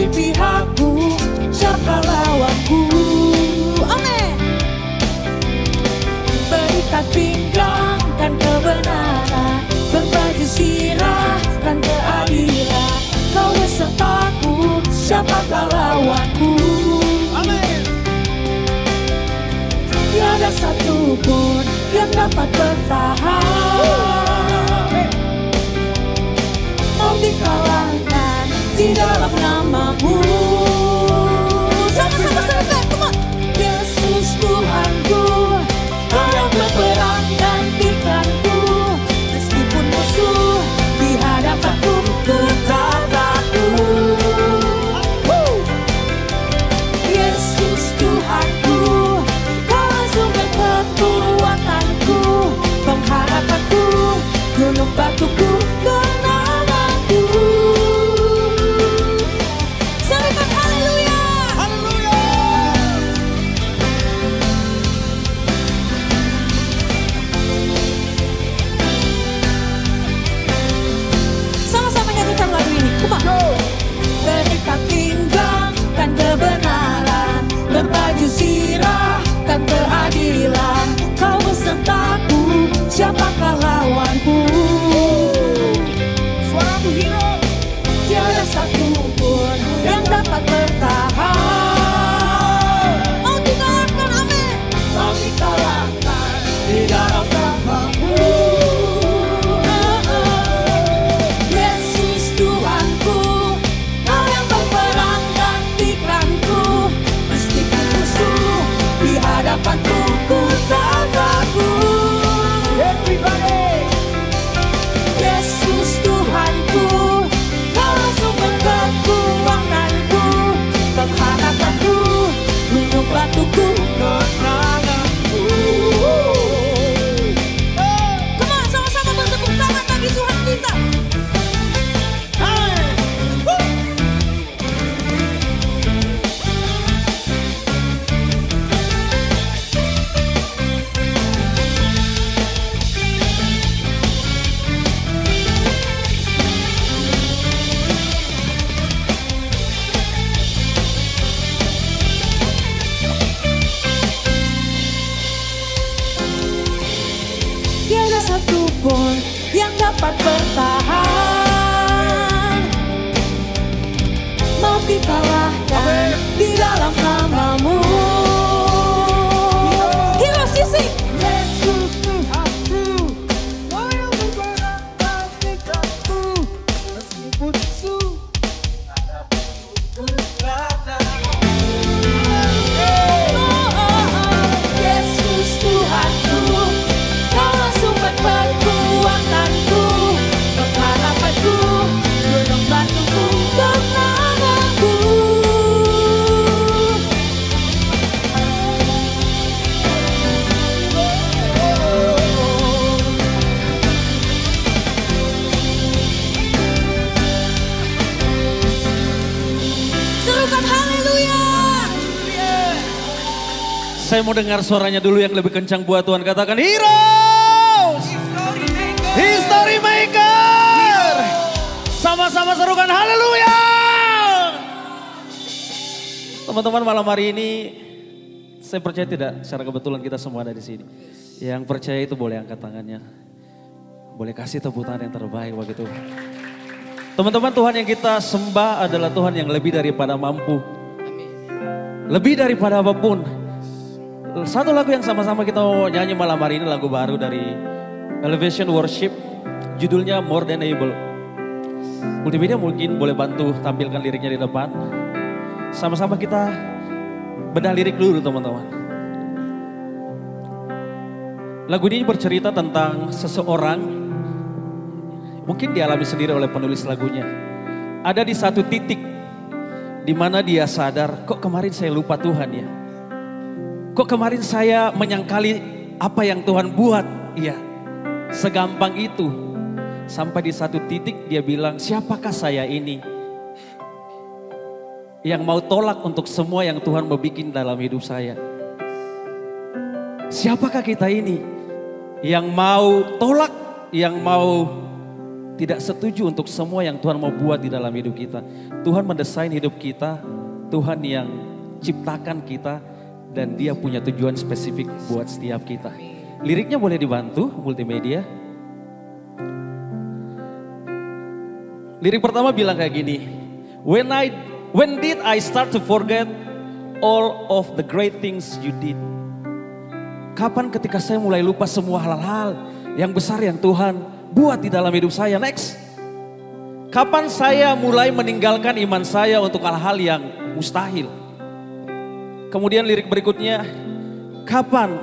di pihakku, siapa lawanku? Amin. Berikat pinggang dan kebenaran, berbaju sirah dan keadilan. Kau besertaku, siapakah lawanku? Amin. Tiada satu pun yang dapat bertahan, mau dikalahkan di dalam namamu. Sama-sama serta, come on. Yesus Tuhanku, Kau yang berperang gantikanku. Meskipun musuh di hadapanku, tetap takut. Yesus Tuhanku, Kau sumber kekuatanku, pengharapanku, gunung batuku, kenanganku. Serukan haleluya. Haleluya. Sama-sama nyanyikan lagu ini. Come on. Berikat pinggang dan kebenaran, berbaju sirah dan keadilan. Kau besertaku, siapakah lawanku? Suaraku hidup, tiada satu pun yang dapat bertahan. Mau dikalahkan, amin. Mau dikalahkan di dalam namamu. Yesus Tuhanku, Kau yang berperang gantikanku. Meskipun musuh di hadapanku, ku tak takut. Everybody. Yesus Tuhanku, Kau sumber kekuatanku, pengharapanku, gunung batuku, kenanganku. Come on, sama-sama bertepuk tangan bagi Tuhan kita. Tiada satu pun yang dapat bertahan, mau dikalahkan di dalam namamu. Heroes, you sing. Yesus Tuhanku, Kau yang berperang gantikanku. Meskipun musuh hadapanku, tetap takut. Yesus Tuhanku, Kau sumber kekuatanku, pengharapanku, gunung batuku, kenanganku. Serukan haleluya. Saya mau dengar suaranya dulu yang lebih kencang buat Tuhan. Katakan Heroes, History Maker. Sama-sama serukan haleluya. Teman-teman, malam hari ini saya percaya tidak secara kebetulan kita semua ada di sini. Yang percaya itu boleh angkat tangannya. Boleh kasih tepuk tangan yang terbaik bagi Tuhan. Teman-teman, Tuhan yang kita sembah adalah Tuhan yang lebih daripada mampu. Lebih daripada apapun. Satu lagu yang sama-sama kita mau nyanyi malam hari ini, lagu baru dari Elevation Worship, judulnya More Than Able. Multimedia mungkin boleh bantu tampilkan liriknya di depan. Sama-sama kita bedah lirik dulu teman-teman. Lagu ini bercerita tentang seseorang, mungkin dialami sendiri oleh penulis lagunya. Ada di satu titik di mana dia sadar, kok kemarin saya lupa Tuhan ya. Kok kemarin saya menyangkali apa yang Tuhan buat? Iya, segampang itu. Sampai di satu titik dia bilang, siapakah saya ini? Yang mau tolak untuk semua yang Tuhan mau bikin dalam hidup saya. Siapakah kita ini? Yang mau tolak, yang mau tidak setuju untuk semua yang Tuhan mau buat di dalam hidup kita. Tuhan mendesain hidup kita, Tuhan yang ciptakan kita, dan Dia punya tujuan spesifik buat setiap kita. Liriknya boleh dibantu multimedia. Lirik pertama bilang kayak gini. When did I start to forget all of the great things you did? Kapan ketika saya mulai lupa semua hal-hal yang besar yang Tuhan buat di dalam hidup saya? Next. Kapan saya mulai meninggalkan iman saya untuk hal-hal yang mustahil? Kemudian lirik berikutnya, kapan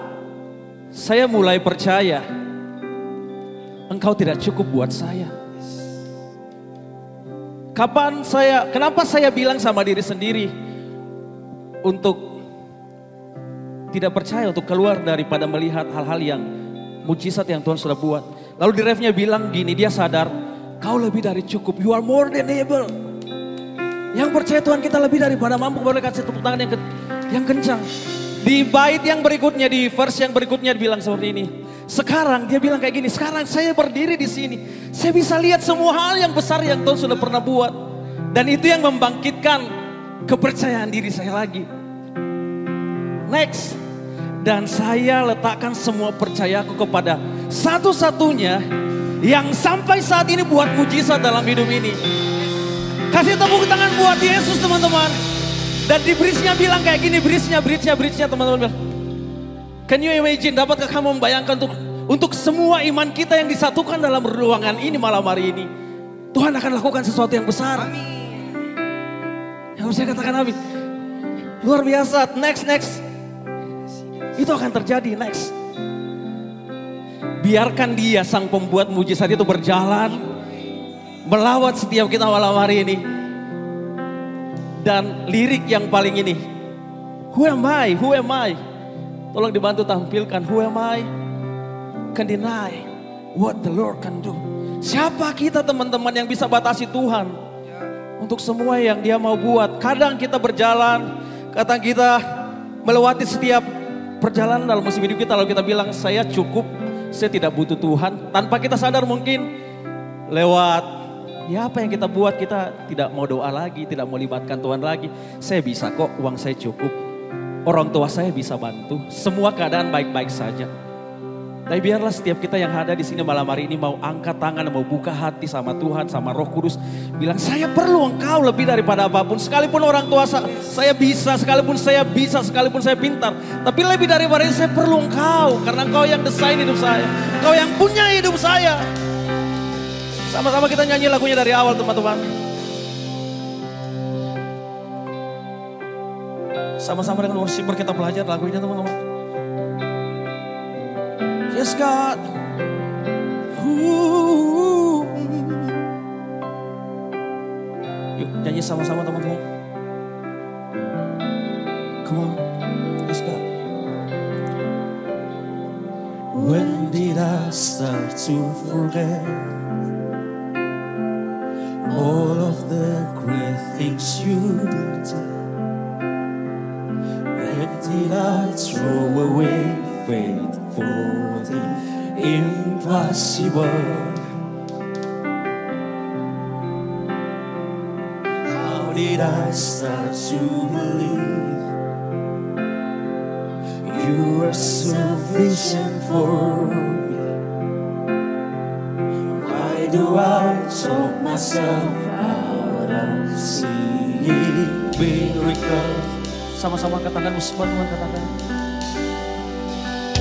saya mulai percaya Engkau tidak cukup buat saya? Kenapa saya bilang sama diri sendiri untuk tidak percaya, untuk keluar daripada melihat hal-hal yang mujizat yang Tuhan sudah buat. Lalu di refnya bilang gini, dia sadar, kau lebih dari cukup, you are more than able. Yang percaya Tuhan kita lebih daripada mampu, boleh kasih tepuk tangan yang kencang. Di bait yang berikutnya, di verse yang berikutnya bilang seperti ini. Sekarang dia bilang kayak gini, sekarang saya berdiri di sini, saya bisa lihat semua hal yang besar yang Tuhan sudah pernah buat. Dan itu yang membangkitkan kepercayaan diri saya lagi. Next. Dan saya letakkan semua percayaku kepada satu-satunya yang sampai saat ini buat mujizat dalam hidup ini. Kasih tepuk tangan buat Yesus teman-teman. Dan di bridge-nya bilang kayak gini, bridge-nya teman-teman bilang. Can you imagine, dapatkah kamu membayangkan untuk semua iman kita yang disatukan dalam ruangan ini malam hari ini. Tuhan akan lakukan sesuatu yang besar. Yang harus saya katakan amin. Luar biasa, next. Itu akan terjadi, next. Biarkan Dia sang pembuat mujizat itu berjalan. Melawat setiap kita malam hari ini. Dan lirik yang paling ini. Who am I? Tolong dibantu tampilkan, who am I? Can deny what the Lord can do. Siapa kita teman-teman yang bisa batasi Tuhan untuk semua yang Dia mau buat. Kadang kita berjalan, kadang kita melewati setiap perjalanan dalam musim hidup kita, lalu kita bilang saya cukup, saya tidak butuh Tuhan. Tanpa kita sadar mungkin lewat ya apa yang kita buat, kita tidak mau doa lagi, tidak mau libatkan Tuhan lagi. Saya bisa kok, uang saya cukup, orang tua saya bisa bantu, semua keadaan baik-baik saja. Tapi biarlah setiap kita yang ada di sini malam hari ini mau angkat tangan, mau buka hati sama Tuhan, sama Roh Kudus. Bilang saya perlu Engkau lebih daripada apapun. Sekalipun orang tua saya bisa, sekalipun saya pintar. Tapi lebih daripada itu saya perlu Engkau. Karena Engkau yang desain hidup saya. Engkau yang punya hidup saya. Sama-sama kita nyanyi lagunya dari awal teman-teman. Sama-sama dengan worshiper kita belajar lagunya teman-teman. Yes God. Yuk nyanyi sama-sama teman-teman. Come on. Yes God. When did I start to forget all of the great things you did? When did I throw away faith for the impossible? How did I start to believe you were sufficient for me? Why do I talk myself out of seeing miracles? Sama-sama katakan, semua teman katakan.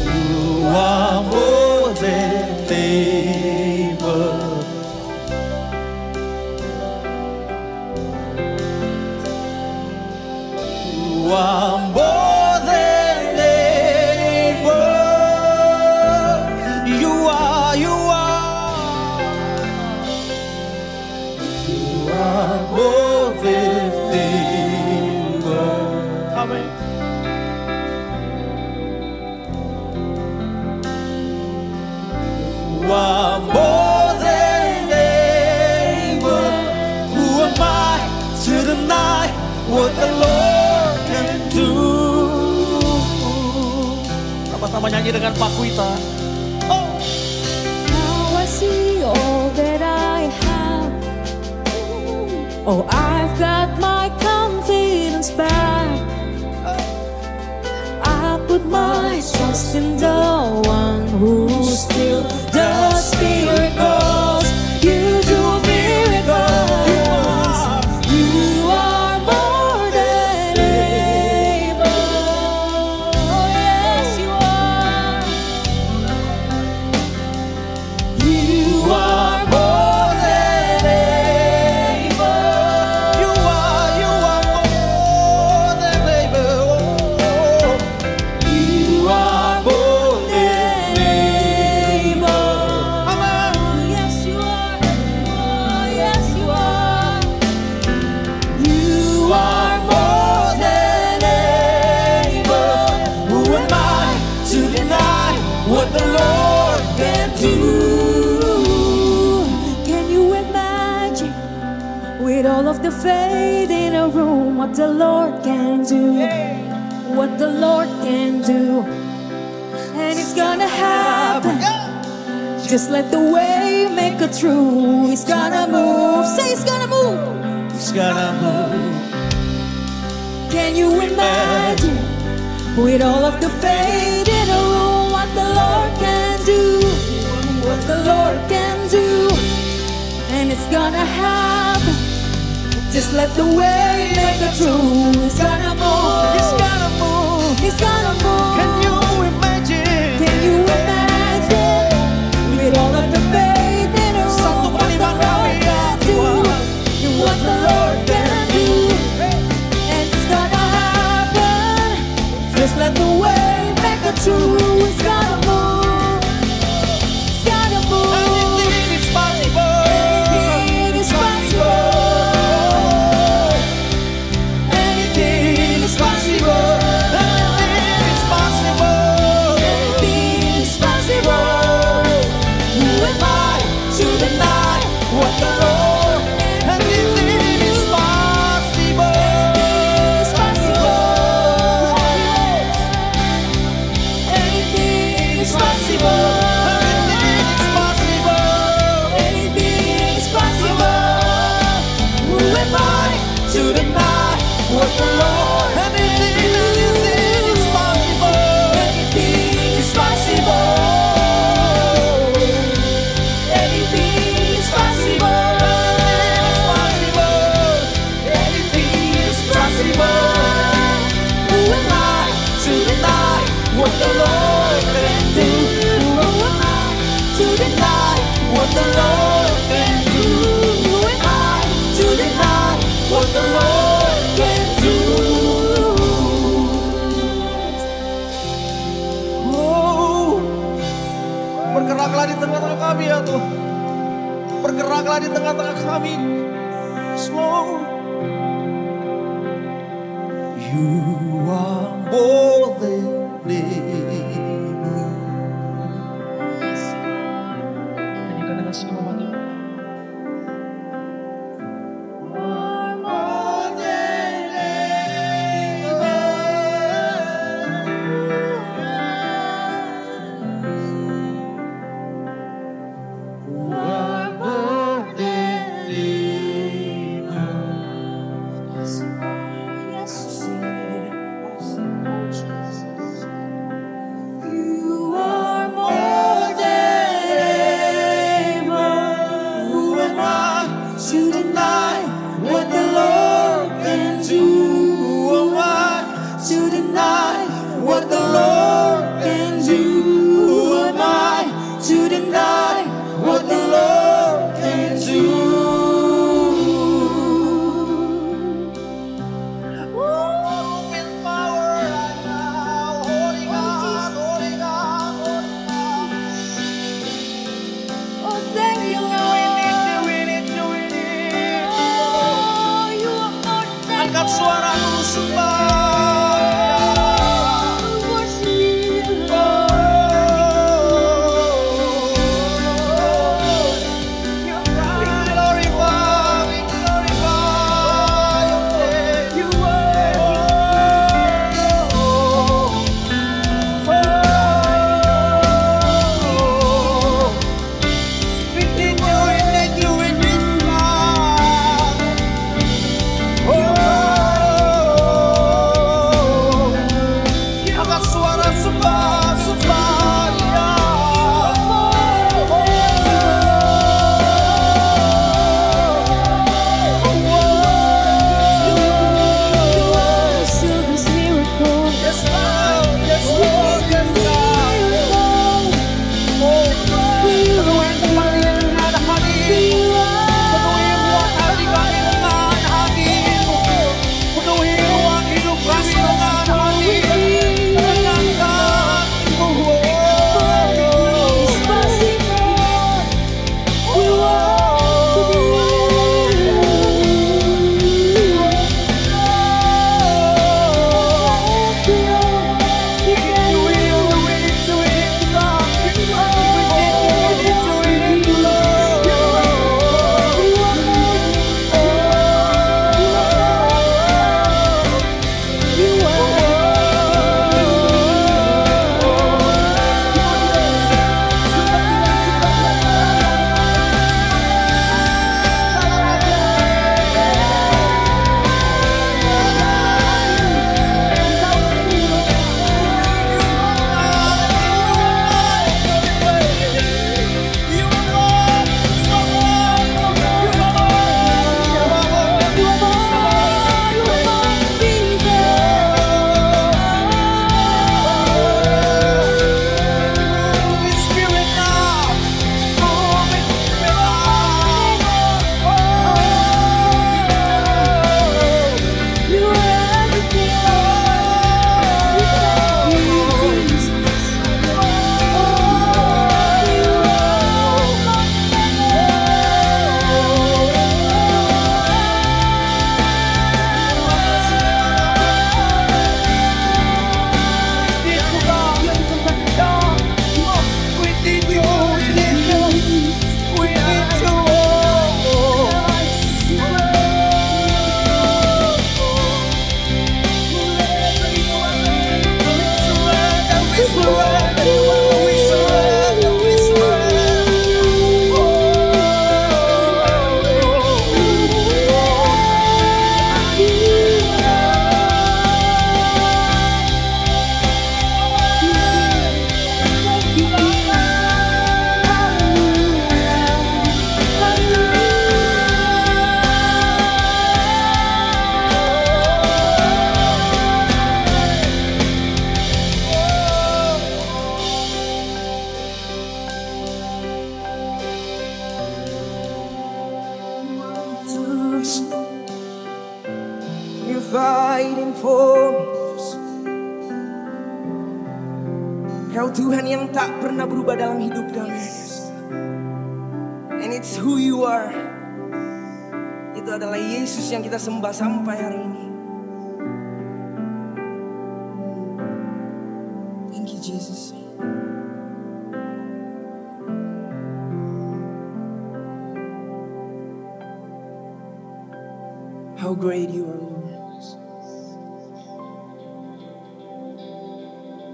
You are more than able. You are more than able. You are. You are more than able. Amen. You are more than able. Who am I to deny what the Lord can do? Sama-sama nyanyi dengan Pak Kuita. Now I see all that I Oh, I've got my confidence back. I put my trust in the one who still does miracles. You do miracles. You are more than able. Oh, yes, you are. You are more than able. You are more than able. You are more than able. Amen. Yes, you are. Oh, yes, you are. You are more than able. Who am I to deny what the Lord can do? Can you imagine, with all of the faith in a room, what the Lord can do? What the Lord can do? And it's gonna happen. Just let the way make it through. He's gonna move. Say he's gonna move. He's gonna move. Can you imagine, with all of the faith in a room, what the Lord can do? What the Lord can do? And it's gonna happen. Just let the way make it through. He's gonna move. He's gonna move. He's gonna move. Can you imagine? Can you imagine, with all of the faith in a room, what the Lord can do? What the Lord can do? And it's gonna happen. Just let the way make it true. It's gonna move. It's gonna move. Anything is possible. Anything is possible. Anything is possible. Anything is possible. Anything is possible. Who am I to deny what the Lord can do? Anything is possible. Anything is possible. Anything is possible. Anything is possible. Who am I to deny what the Lord can do? Anything is possible. Anything is possible. Anything is possible. Anything is possible. Who am I to deny what the Lord can do? Who am I to deny what the Lord can do? Who am I to deny what the Lord can do? Oh, bergeraklah di tengah-tengah kami ya Tuhan. Bergeraklah di tengah-tengah kami. Slow. You are more than able. Nyanyikan dengan semangat Tuhan. More than able. providing for me. Kau Tuhan yang tak pernah berubah dalam hidup kami. And it's who you are. Itu adalah Yesus yang kita sembah sampai hari ini. Thank you Jesus. How great you are, Lord.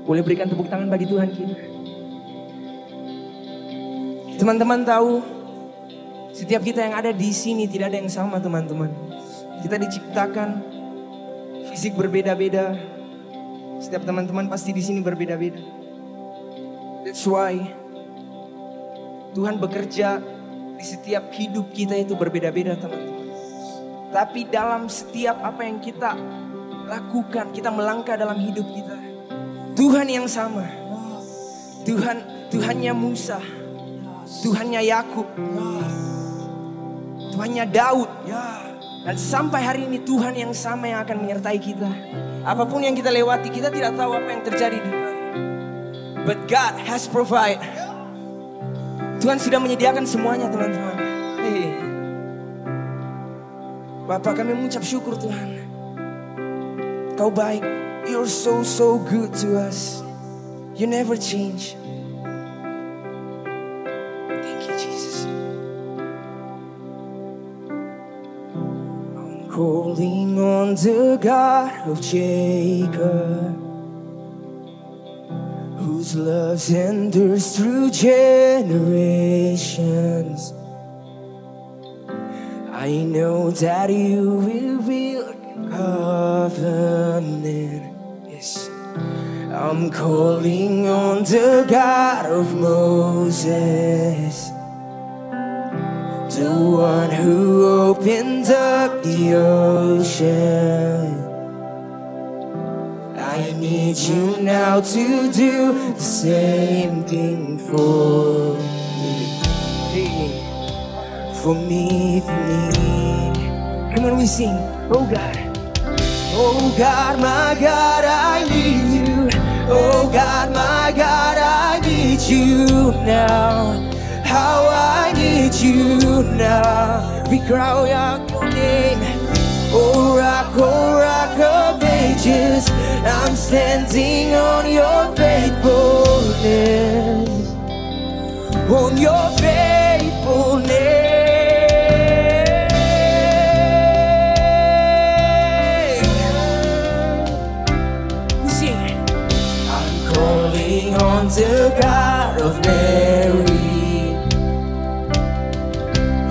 Boleh berikan tepuk tangan bagi Tuhan kita. Teman-teman tahu, setiap kita yang ada di sini tidak ada yang sama, teman-teman. Kita diciptakan fisik berbeda-beda. Setiap teman-teman pasti di sini berbeda-beda. That's why Tuhan bekerja di setiap hidup kita itu berbeda-beda, teman-teman. Tapi dalam setiap apa yang kita lakukan, kita melangkah dalam hidup kita, Tuhan yang sama. Tuhannya Musa, Tuhannya Yakub, Tuhannya Daud. Dan sampai hari ini Tuhan yang sama yang akan menyertai kita. Apapun yang kita lewati, kita tidak tahu apa yang terjadi di depan. But God has provided. Tuhan sudah menyediakan semuanya, teman-teman. Hey. Bapak, kami mengucap syukur Tuhan. Kau baik. You're so good to us. You never change. Thank you, Jesus. I'm calling on the God of Jacob, whose love endures through generations. I know that you will build a covenant. Yes. I'm calling on the God of Moses, the one who opened up the ocean. I need you now to do the same thing for me. For me. Come on, we sing. Oh God. Oh God, my God, I need you. Oh God, my God, I need you now. How I need you now. We cry out your name. Oh rock of ages, I'm standing on your faithfulness. On your faithfulness. On the God of Mary,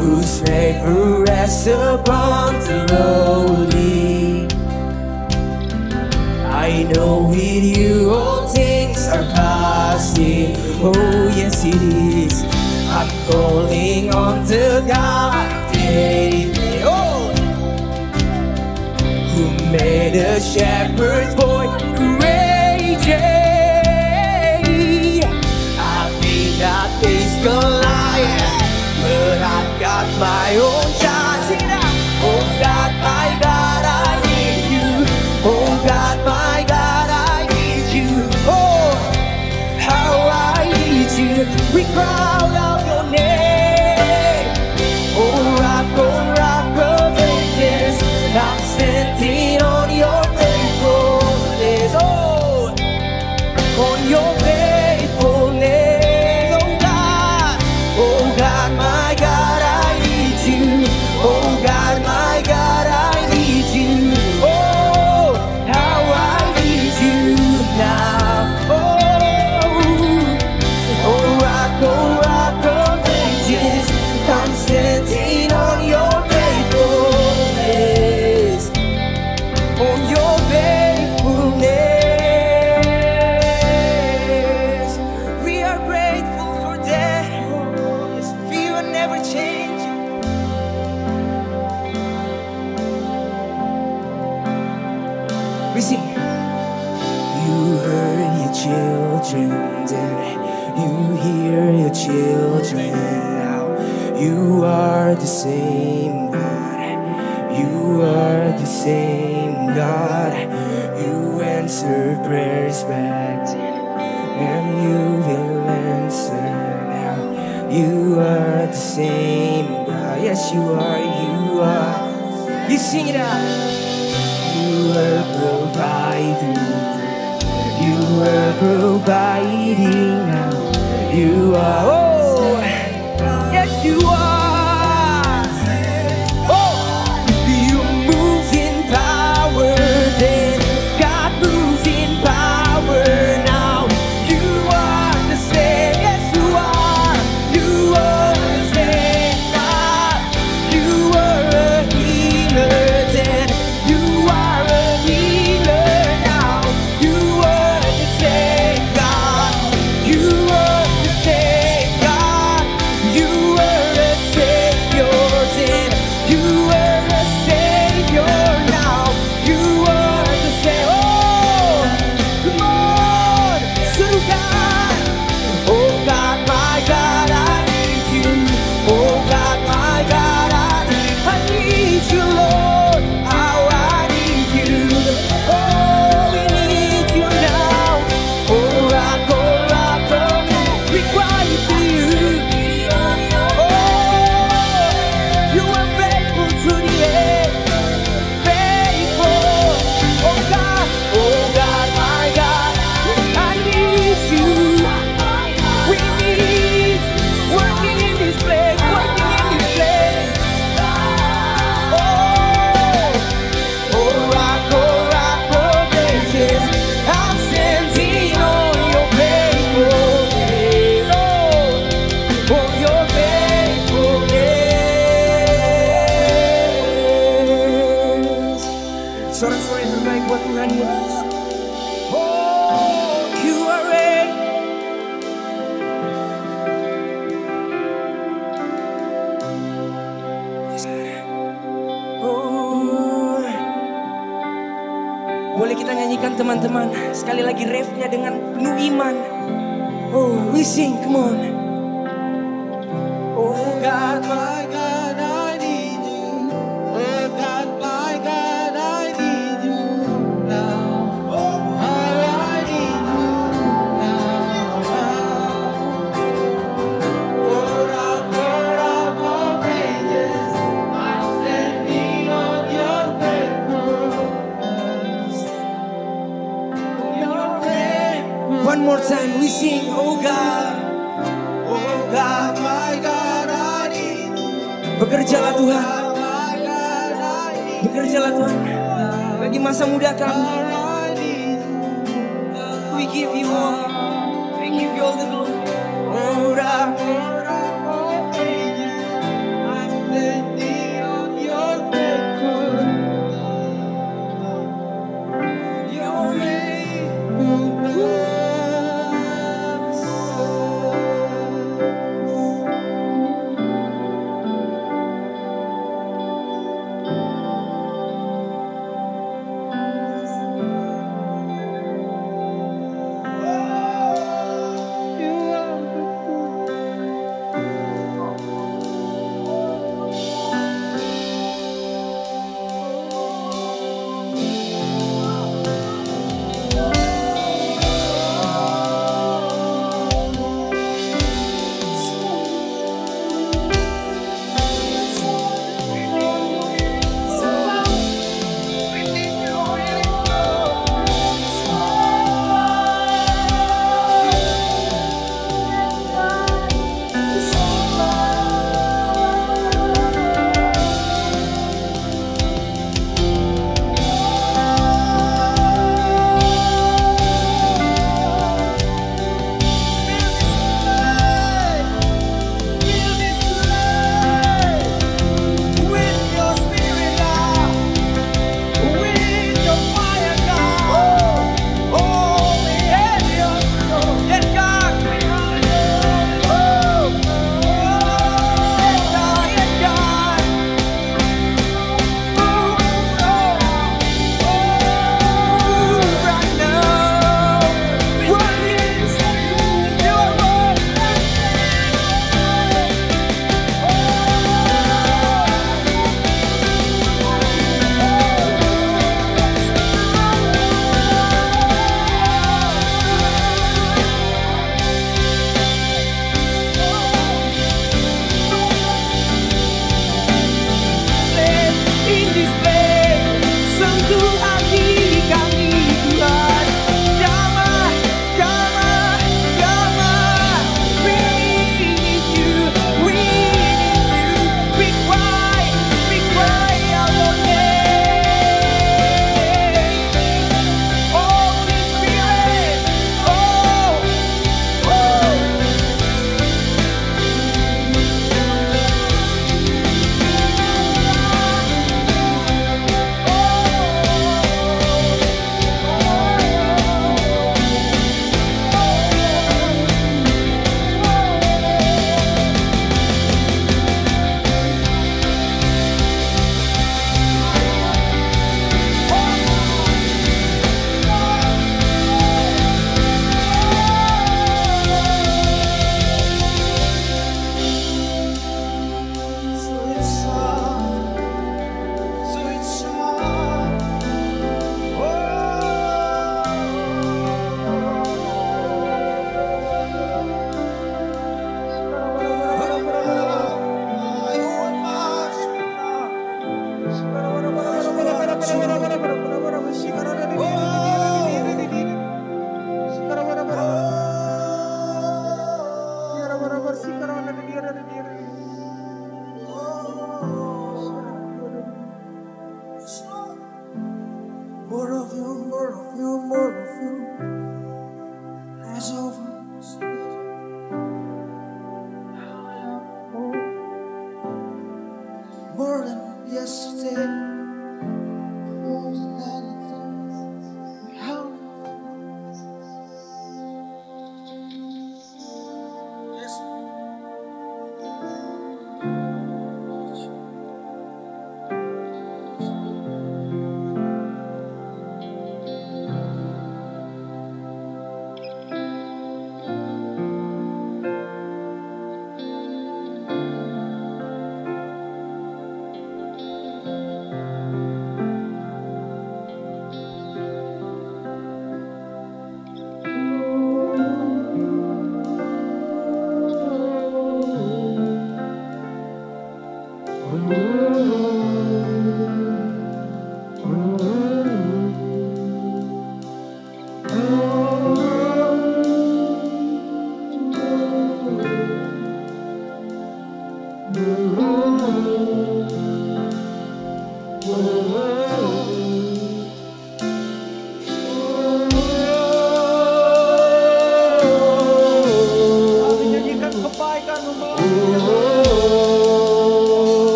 whose favor rests upon the lowly. I know with you all things are possible. Oh yes it is. I'm calling on the God of David, oh, who made a shepherd's boy courageous. Not face Goliath, but I've got my own chance. Oh God, my God, I need you. Oh God, my God, I need you. Oh, how I need you. We cry out your name. Oh rock of ages, I'm standing on your faithfulness. Oh, on your faithfulness. Oh God, my God, I need you. Oh, how I need you now. Oh rock of ages, I'm standing on your faithfulness. On your faithfulness. We are grateful for that. For you are never changed. We sing. You heard your children then, you hear your children now. You are the same God. You are the same God. answer prayers back then, and you will answer now. You are the same God. Yes, you are. You are. You sing it out. You are providing. You are providing now. You are. Oh, yes, you are. Oh, you move in power, then God moves in power now. You are the same. Yes, you are. You are the same God. You are a healer, then you are a healer now. You are the same God. You are the same God. You are a savior, then you are a savior now. You are the same. Oh, come on, seru God. Oh God, my God, I need you. Oh God, my God, I need you, Lord. How I need you. Oh, we need you now. Oh rock, we cry to you. Oh, you are faithful to the end. Faithful. Oh God, my God, I need you. We need working in this place, working in this place. Oh, gracious, I'm standing on your faithfulness. Oh, your faithfulness. Sorak-sorai terbaik buat Tuhan Yesus. Oh, you are reign. Oh, boleh kita nyanyikan teman-teman sekali lagi refnya dengan penuh iman. Oh, we sing, come on. Oh God, My God, I need you. Oh God, my God, I need you now. Oh, I need you now. Pour out my praises. I'm standing on your faithfulness. Your faithfulness. one more time we sing, oh God. Oh God, my God, I need you. Bekerjalah Tuhan, My God, I need you. bekerjalah Tuhan. Bagi masa muda kami, I need you. we give you all, we give you all the glory. Oh God, your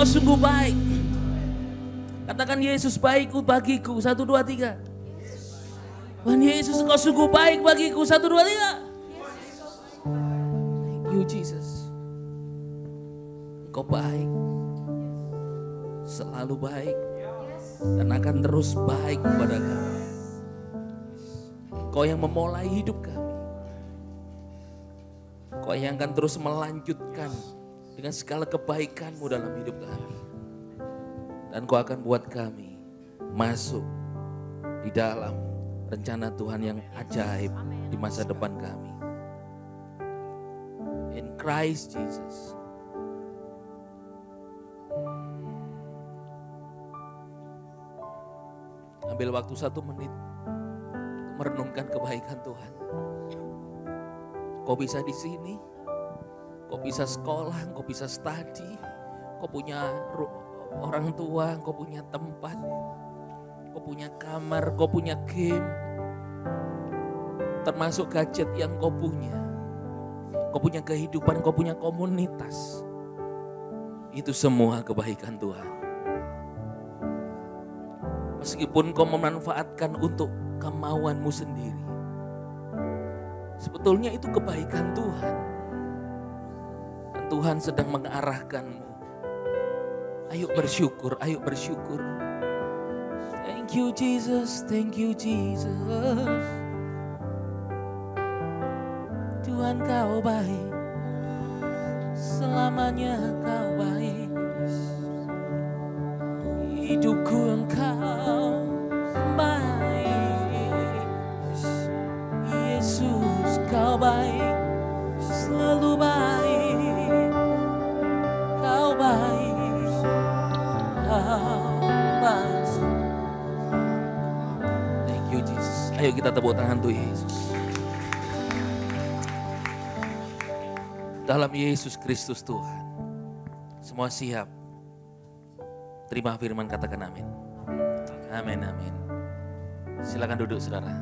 Engkau sungguh baik. Katakan Yesus baik bagiku. 1, 2, 3. Tuhan Yesus Engkau sungguh baik bagiku. 1, 2, 3. Thank you Jesus. Engkau baik. Selalu baik. Dan akan terus baik kepada kami. Engkau yang memulai hidup kami. Engkau yang akan terus melanjutkan dengan segala kebaikan-Mu dalam hidup kami. Dan Kau akan buat kami masuk di dalam rencana Tuhan yang ajaib di masa depan kami. In Christ Jesus. Ambil waktu 1 menit untuk merenungkan kebaikan Tuhan. Kau bisa di sini, kau bisa sekolah, kau bisa study, kau punya orang tua, kau punya tempat, kau punya kamar, kau punya game, termasuk gadget yang kau punya kehidupan, kau punya komunitas. Itu semua kebaikan Tuhan. Meskipun kau memanfaatkan untuk kemauanmu sendiri, sebetulnya itu kebaikan Tuhan. Dan Tuhan sedang mengarahkanmu. Ayo bersyukur, ayo bersyukur. Thank you Jesus, thank you Jesus. Tuhan Kau baik, selamanya Kau baik. Hidupku Engkau baik. Yesus Kau baik, selalu baik. Kau baik. Thank you Jesus. Ayo kita tepuk tangan tuh Yesus. Dalam Yesus Kristus Tuhan. Semua siap. Terima firman, katakan amin. Amin, amin. Silakan duduk saudara.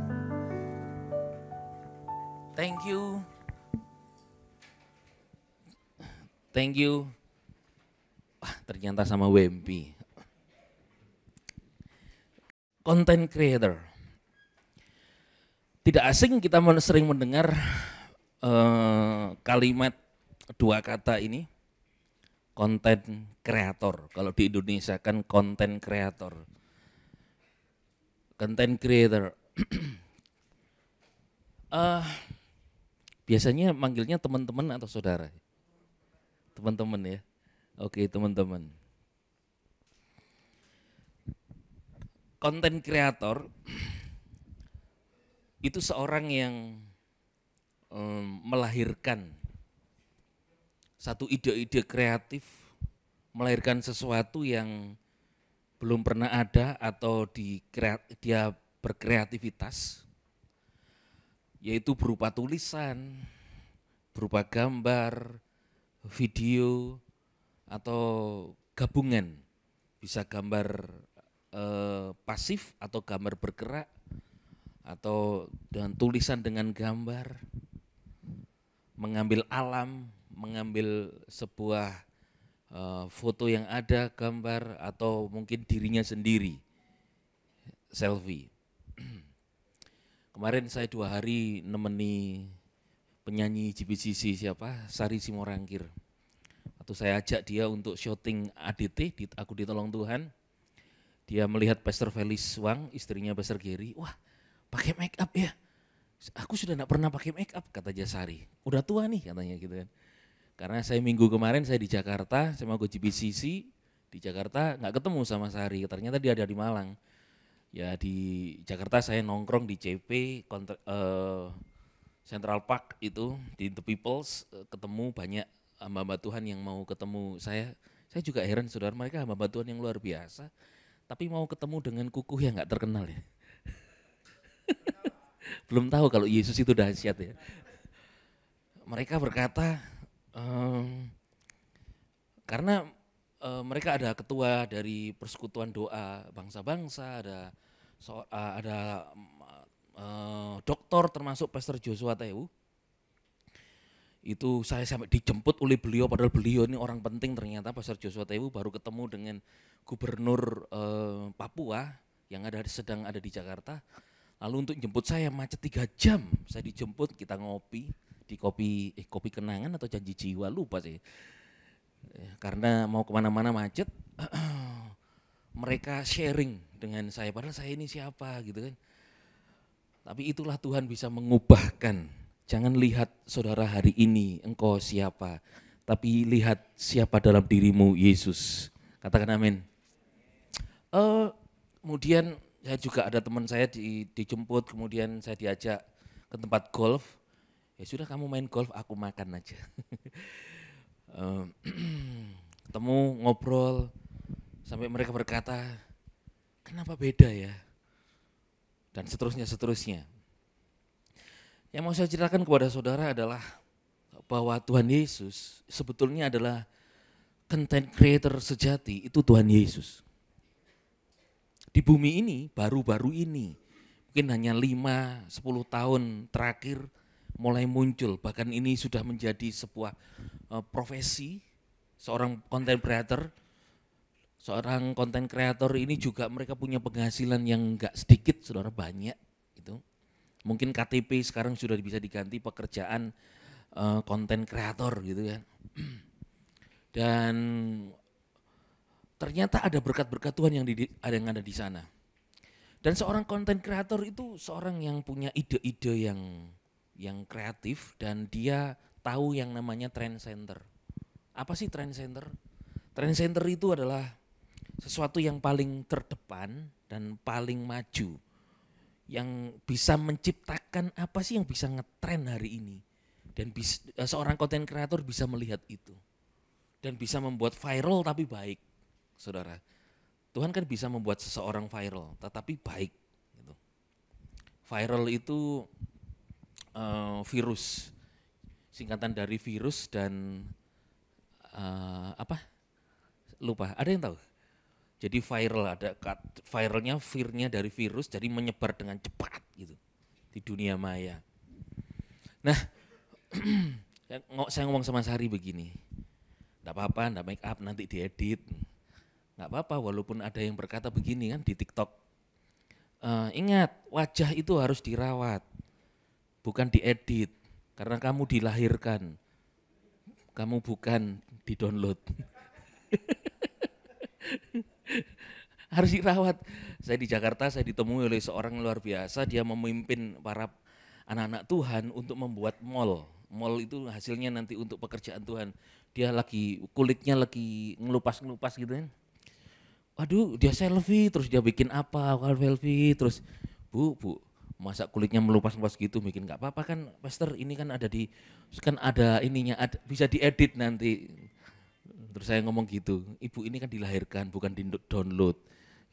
Thank you. Thank you. Wah, ternyata sama Wempi. Content creator. Tidak asing kita sering mendengar kalimat 2 kata ini. Content creator. Kalau di Indonesia kan content creator. Content creator. Biasanya manggilnya teman-teman atau saudara? Teman-teman ya. Oke, teman-teman. Content creator itu seorang yang melahirkan satu ide-ide kreatif, melahirkan sesuatu yang belum pernah ada atau dia berkreativitas, yaitu berupa tulisan, berupa gambar, video, atau gabungan, bisa gambar pasif atau gambar bergerak, atau dengan tulisan dengan gambar, mengambil alam, mengambil sebuah foto yang ada, gambar, atau mungkin dirinya sendiri, selfie. Kemarin saya 2 hari nemeni penyanyi GBCC siapa, Sari Simorangkir. Atau saya ajak dia untuk syuting ADT, Aku Ditolong Tuhan. Dia melihat Pastor Felis Wang, istrinya Pastor Gary, wah pakai make up ya. Aku sudah enggak pernah pakai make up, kata Jasari. Udah tua nih katanya gitu kan. Karena saya minggu kemarin saya di Jakarta, saya mau ke GBCC, di Jakarta nggak ketemu sama Sari, ternyata dia ada di Malang. Ya di Jakarta saya nongkrong di CP, Central Park itu, di The Peoples, ketemu banyak hamba-hamba Tuhan yang mau ketemu saya. Saya juga heran saudara, mereka hamba-hamba Tuhan yang luar biasa. Tapi mau ketemu dengan kukuh yang gak terkenal ya. Belum tahu kalau Yesus itu dahsyat ya. Mereka berkata, karena mereka ada ketua dari persekutuan doa bangsa-bangsa, ada doktor termasuk Pastor Joshua Tewu, Itu saya sampai dijemput oleh beliau, padahal beliau ini orang penting ternyata. Pastor Joshua Tewu baru ketemu dengan gubernur Papua yang sedang ada di Jakarta. Lalu untuk jemput saya macet 3 jam, saya dijemput, kita ngopi di kopi kenangan atau janji jiwa, lupa sih. Karena mau kemana-mana macet, mereka sharing dengan saya, padahal saya ini siapa gitu kan. Tapi itulah Tuhan bisa mengubahkan. Jangan lihat saudara hari ini engkau siapa, tapi lihat siapa dalam dirimu, Yesus. Katakan amin. Kemudian saya juga ada teman saya dijemput, kemudian saya diajak ke tempat golf. Ya sudah, kamu main golf, aku makan aja. Ketemu, ngobrol, sampai mereka berkata, kenapa beda ya? Dan seterusnya. Yang mau saya ceritakan kepada saudara adalah bahwa Tuhan Yesus sebetulnya adalah content creator sejati, itu Tuhan Yesus. Di bumi ini, baru-baru ini, mungkin hanya 5-10 tahun terakhir mulai muncul, bahkan ini sudah menjadi sebuah profesi, seorang content creator. Seorang content creator ini juga mereka punya penghasilan yang enggak sedikit, saudara, banyak gitu. Mungkin KTP sekarang sudah bisa diganti pekerjaan content creator gitu kan. Dan ternyata ada berkat-berkat Tuhan yang ada di sana. Dan seorang content creator itu seorang yang punya ide-ide yang kreatif dan dia tahu yang namanya trend center. Apa sih trend center? Trend center itu adalah sesuatu yang paling terdepan dan paling maju, yang bisa menciptakan apa sih yang bisa ngetren hari ini. Dan seorang content creator bisa melihat itu dan bisa membuat viral tapi baik, saudara. Tuhan kan bisa membuat seseorang viral tetapi baik gitu. Viral itu virus, singkatan dari virus dan lupa, ada yang tahu? Jadi viral, ada viralnya, virnya dari virus, jadi menyebar dengan cepat gitu di dunia maya. Nah, saya ngomong sama Sari begini, enggak apa-apa, enggak make up, nanti diedit. Enggak apa-apa, walaupun ada yang berkata begini kan di TikTok. Ingat, wajah itu harus dirawat, bukan diedit, karena kamu dilahirkan, kamu bukan di-download. Harus dirawat. Saya di Jakarta, saya ditemui oleh seorang luar biasa, dia memimpin para anak-anak Tuhan untuk membuat mall. Mall itu hasilnya nanti untuk pekerjaan Tuhan. Dia kulitnya lagi ngelupas-ngelupas gitu kan. Waduh, dia selfie, terus dia bikin apa, selfie, terus bu, masa kulitnya melupas-lupas gitu, bikin nggak apa-apa kan, Pastor, ini kan ada ininya, bisa diedit nanti. Terus saya ngomong gitu, ibu ini kan dilahirkan, bukan di download.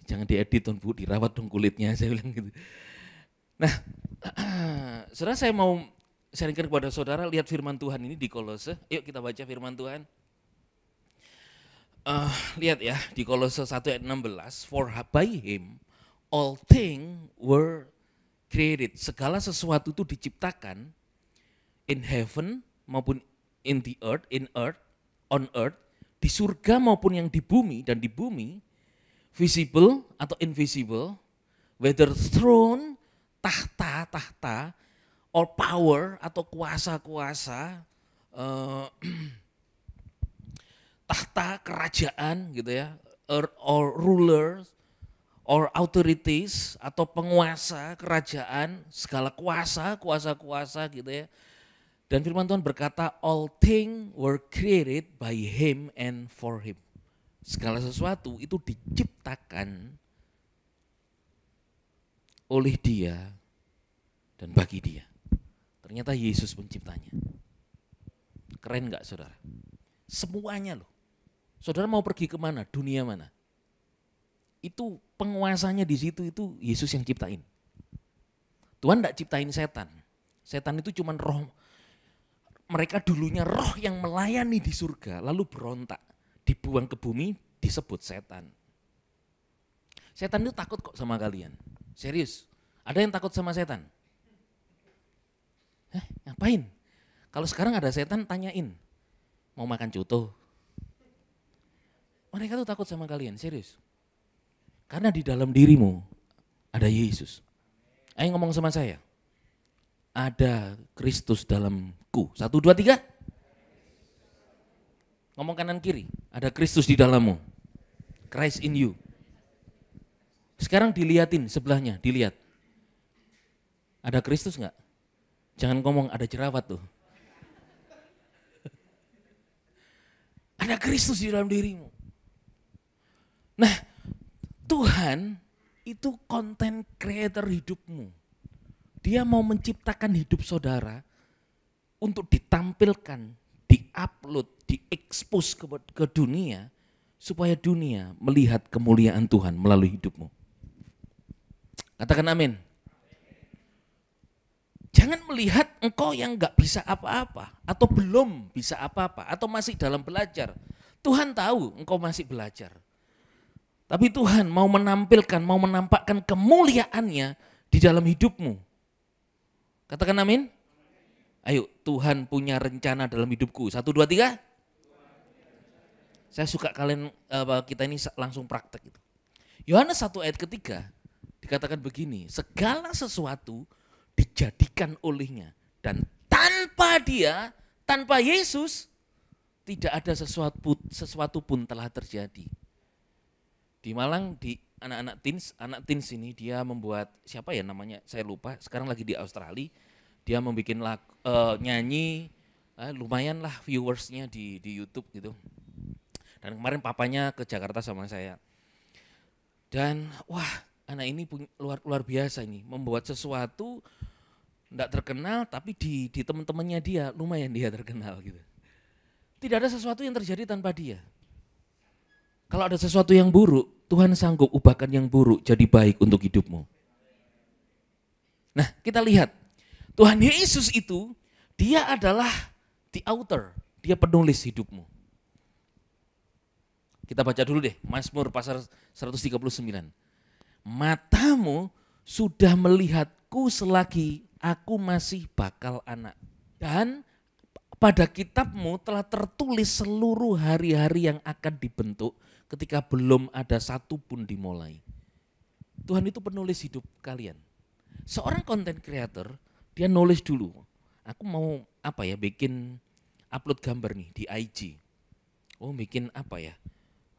Jangan diedit dong bu, dirawat dong kulitnya, saya bilang gitu. Nah, saudara, saya mau sharingkan kepada saudara, lihat firman Tuhan ini di Kolose. Yuk kita baca firman Tuhan. Lihat ya, di Kolose 1 ayat 16, for by him all things were created. Segala sesuatu itu diciptakan in heaven maupun in the earth, on earth, di surga maupun yang di bumi dan di bumi, visible atau invisible, whether throne, tahta, or power atau kuasa-kuasa, tahta kerajaan gitu ya, or rulers, or authorities atau penguasa kerajaan, segala kuasa gitu ya. Dan firman Tuhan berkata, all things were created by him and for him. Segala sesuatu itu diciptakan oleh dia dan bagi dia. Ternyata Yesus penciptanya. Keren gak saudara? Semuanya loh. Saudara mau pergi kemana? Dunia mana? Itu penguasanya di situ, itu Yesus yang ciptain. Tuhan gak ciptain setan. Setan itu cuma roh. Mereka dulunya roh yang melayani di surga, lalu berontak. Dibuang ke bumi, disebut setan. Setan itu takut kok sama kalian. Serius, ada yang takut sama setan? Ngapain? Kalau sekarang ada setan tanyain, mau makan coto? Mereka tuh takut sama kalian, serius. Karena di dalam dirimu ada Yesus. Ayo ngomong sama saya. Ada Kristus dalamku. 1, 2, 3. Ngomong kanan kiri. Ada Kristus di dalammu. Christ in you. Sekarang diliatin sebelahnya, dilihat. Ada Kristus enggak? Jangan ngomong ada jerawat tuh. Ada Kristus di dalam dirimu. Nah, Tuhan itu content creator hidupmu. Dia mau menciptakan hidup saudara untuk ditampilkan, diupload, diekspos ke dunia, supaya dunia melihat kemuliaan Tuhan melalui hidupmu. Katakan amin. Jangan melihat engkau yang enggak bisa apa-apa, atau belum bisa apa-apa, atau masih dalam belajar. Tuhan tahu engkau masih belajar. Tapi Tuhan mau menampilkan, mau menampakkan kemuliaannya di dalam hidupmu. Katakan amin. Ayo, Tuhan punya rencana dalam hidupku. 1, 2, 3. Saya suka kalian, kita ini langsung praktek itu. Yohanes 1 ayat ketiga dikatakan begini, segala sesuatu dijadikan olehnya, dan tanpa dia, tanpa Yesus, tidak ada sesuatu pun telah terjadi. Di Malang, di anak teens ini dia membuat, siapa ya namanya, saya lupa, sekarang lagi di Australia, dia membuat nyanyi, lumayan lah viewersnya di YouTube gitu. Dan kemarin papanya ke Jakarta sama saya. Dan wah, anak ini luar biasa ini, membuat sesuatu enggak terkenal, tapi di teman-temannya dia lumayan dia terkenal gitu. Tidak ada sesuatu yang terjadi tanpa dia. Kalau ada sesuatu yang buruk, Tuhan sanggup ubahkan yang buruk jadi baik untuk hidupmu. Nah, kita lihat, Tuhan Yesus itu, dia adalah the author, dia penulis hidupmu. Kita baca dulu deh, Mazmur pasal 139. Matamu sudah melihatku selagi aku masih bakal anak. Dan pada kitabmu telah tertulis seluruh hari-hari yang akan dibentuk ketika belum ada satu pun dimulai. Tuhan itu penulis hidup kalian. Seorang content creator, dia nulis dulu. Aku mau bikin upload gambar nih di IG. Oh, bikin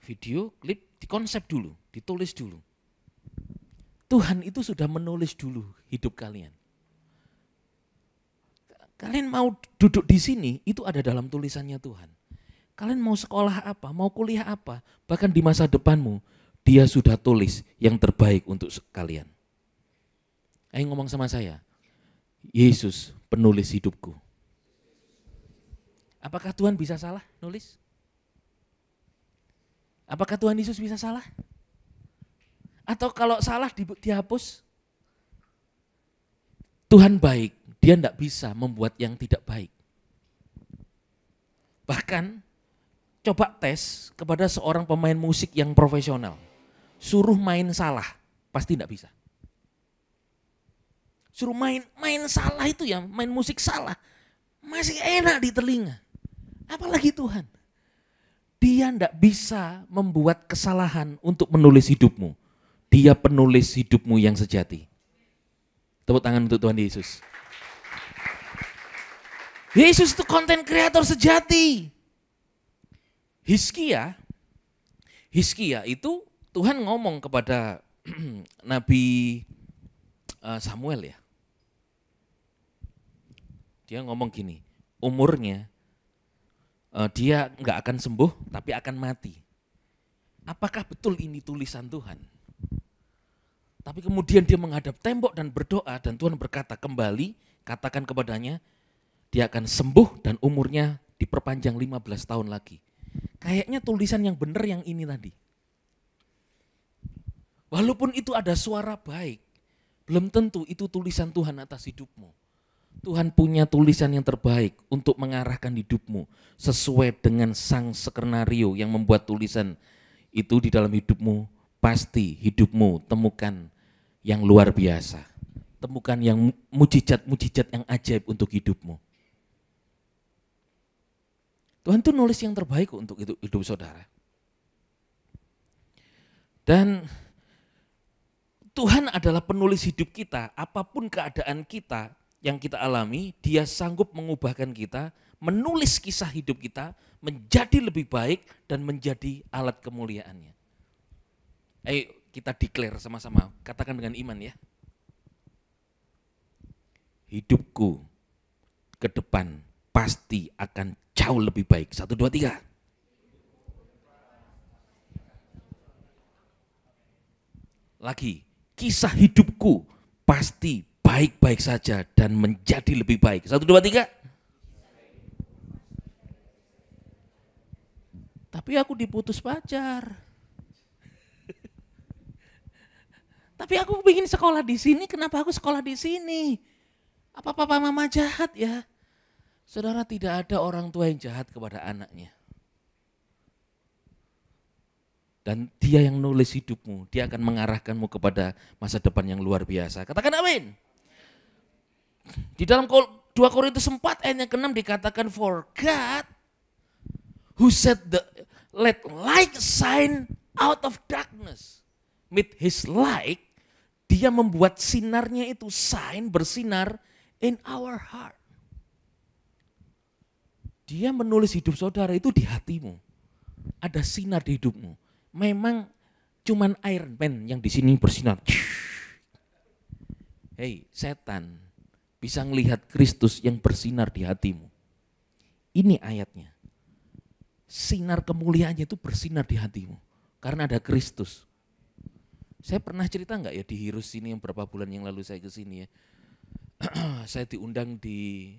video, klip, dikonsep dulu, ditulis dulu. Tuhan itu sudah menulis dulu hidup kalian. Kalian mau duduk di sini, itu ada dalam tulisannya Tuhan. Kalian mau sekolah apa, mau kuliah apa, bahkan di masa depanmu, dia sudah tulis yang terbaik untuk kalian. Ayo ngomong sama saya, Yesus penulis hidupku. Apakah Tuhan bisa salah nulis? Apakah Tuhan Yesus bisa salah? Atau kalau salah dihapus? Tuhan baik, dia tidak bisa membuat yang tidak baik. Bahkan coba tes kepada seorang pemain musik yang profesional. Suruh main salah, pasti tidak bisa. Suruh main salah itu ya, main musik salah. Masih enak di telinga. Apalagi Tuhan. Dia tidak bisa membuat kesalahan untuk menulis hidupmu. Dia penulis hidupmu yang sejati. Tepuk tangan untuk Tuhan Yesus. Yesus itu content creator sejati. Hizkia itu Tuhan ngomong kepada Nabi Samuel ya. Dia ngomong gini, umurnya dia enggak akan sembuh tapi akan mati. Apakah betul ini tulisan Tuhan? Tapi kemudian dia menghadap tembok dan berdoa dan Tuhan berkata kembali, katakan kepadanya, dia akan sembuh dan umurnya diperpanjang 15 tahun lagi. Kayaknya tulisan yang benar yang ini tadi. Walaupun itu ada suara baik, belum tentu itu tulisan Tuhan atas hidupmu. Tuhan punya tulisan yang terbaik untuk mengarahkan hidupmu sesuai dengan sang skenario yang membuat tulisan itu di dalam hidupmu. Pasti hidupmu temukan yang luar biasa. Temukan yang mujizat-mujizat yang ajaib untuk hidupmu. Tuhan tuh nulis yang terbaik untuk hidup saudara. Dan Tuhan adalah penulis hidup kita, apapun keadaan kita yang kita alami, Dia sanggup mengubahkan kita, menulis kisah hidup kita menjadi lebih baik dan menjadi alat kemuliaannya. Ayo kita declare sama-sama, katakan dengan iman ya. Hidupku ke depan pasti akan jauh lebih baik. 1, 2, 3. Lagi, kisah hidupku pasti baik-baik saja dan menjadi lebih baik. 1, 2, 3. Tapi aku diputus pacar. Tapi aku ingin sekolah di sini, kenapa aku sekolah di sini? Apa papa mama jahat ya? Saudara, tidak ada orang tua yang jahat kepada anaknya. Dan Dia yang nulis hidupmu, Dia akan mengarahkanmu kepada masa depan yang luar biasa. Katakan amin. Di dalam 2 Korintus 4 ayat yang ke-6 dikatakan, for God who said let light shine out of darkness. With his light, Dia membuat sinarnya itu shine, bersinar in our heart. Dia menulis hidup saudara itu di hatimu. Ada sinar di hidupmu. Memang cuman Iron Man yang di sini bersinar. Hei, setan bisa melihat Kristus yang bersinar di hatimu. Ini ayatnya. Sinar kemuliaannya itu bersinar di hatimu. Karena ada Kristus. Saya pernah cerita enggak ya di Hirus sini yang berapa bulan yang lalu saya ke sini ya. Saya diundang di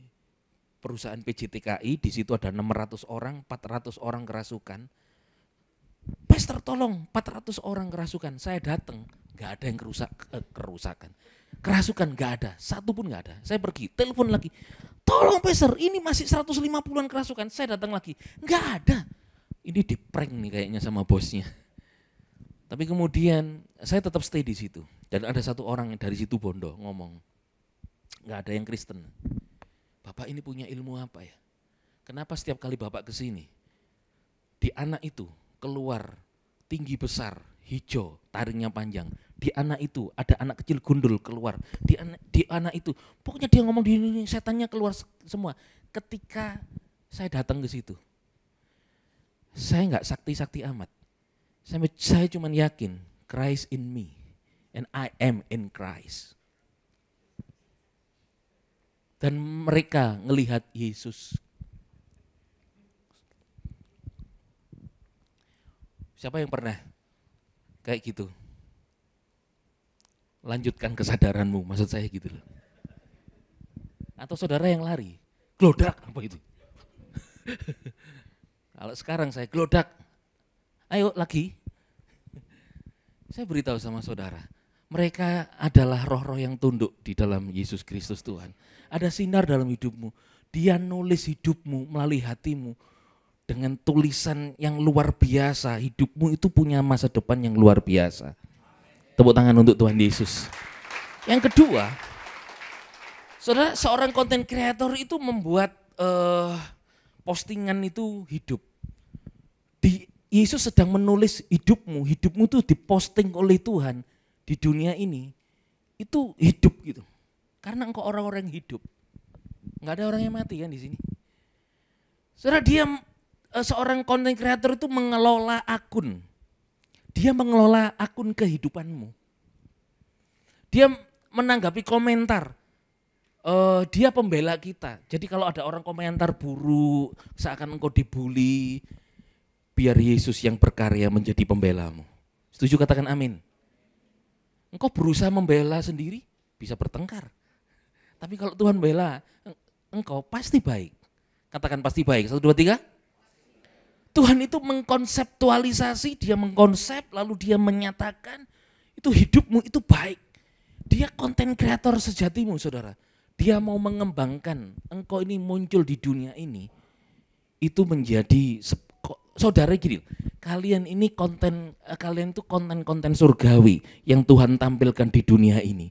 perusahaan PJTKI, di situ ada 600 orang, 400 orang kerasukan. Pastor tolong, 400 orang kerasukan. Saya datang, nggak ada yang kerusakan. Kerasukan nggak ada, satu pun nggak ada. Saya pergi, telepon lagi. Tolong Pastor, ini masih 150-an kerasukan. Saya datang lagi, nggak ada. Ini di prank nih kayaknya sama bosnya. Tapi kemudian saya tetap stay di situ. Dan ada satu orang dari situ Bondo ngomong, nggak ada yang Kristen. Bapak ini punya ilmu apa ya? Kenapa setiap kali Bapak ke sini, di anak itu keluar tinggi besar, hijau, taringnya panjang. Di anak itu ada anak kecil gundul keluar. Di anak itu, pokoknya dia ngomong di ini, setannya keluar semua. Ketika saya datang ke situ, saya nggak sakti-sakti amat. Saya cuma yakin Christ in me and I am in Christ. Dan mereka ngelihat Yesus. Siapa yang pernah kayak gitu? Lanjutkan kesadaranmu, maksud saya gitu loh. Atau saudara yang lari, glodak apa itu? Kalau sekarang saya glodak, ayo lagi. Saya beritahu sama saudara, mereka adalah roh-roh yang tunduk di dalam Yesus Kristus Tuhan. Ada sinar dalam hidupmu, Dia nulis hidupmu melalui hatimu. Dengan tulisan yang luar biasa, hidupmu itu punya masa depan yang luar biasa. Tepuk tangan untuk Tuhan Yesus. Yang kedua, saudara, seorang content creator itu membuat postingan itu hidup. Yesus sedang menulis hidupmu itu diposting oleh Tuhan di dunia ini, itu hidup gitu. Karena engkau orang-orang yang hidup. Enggak ada orang yang mati kan di sini. Saudara, dia seorang content creator itu mengelola akun. Dia mengelola akun kehidupanmu. Dia menanggapi komentar. Dia pembela kita. Jadi kalau ada orang komentar buruk, seakan engkau dibully, biar Yesus yang berkarya menjadi pembelamu. Setuju, katakan amin. Engkau berusaha membela sendiri, bisa bertengkar. Tapi kalau Tuhan bela, engkau pasti baik. Katakan pasti baik. 1, 2, 3. Tuhan itu mengkonseptualisasi, Dia mengkonsep, lalu Dia menyatakan itu hidupmu itu baik. Dia konten kreator sejatimu, saudara. Dia mau mengembangkan engkau ini muncul di dunia ini. Itu menjadi, saudara gini, kalian itu konten surgawi yang Tuhan tampilkan di dunia ini.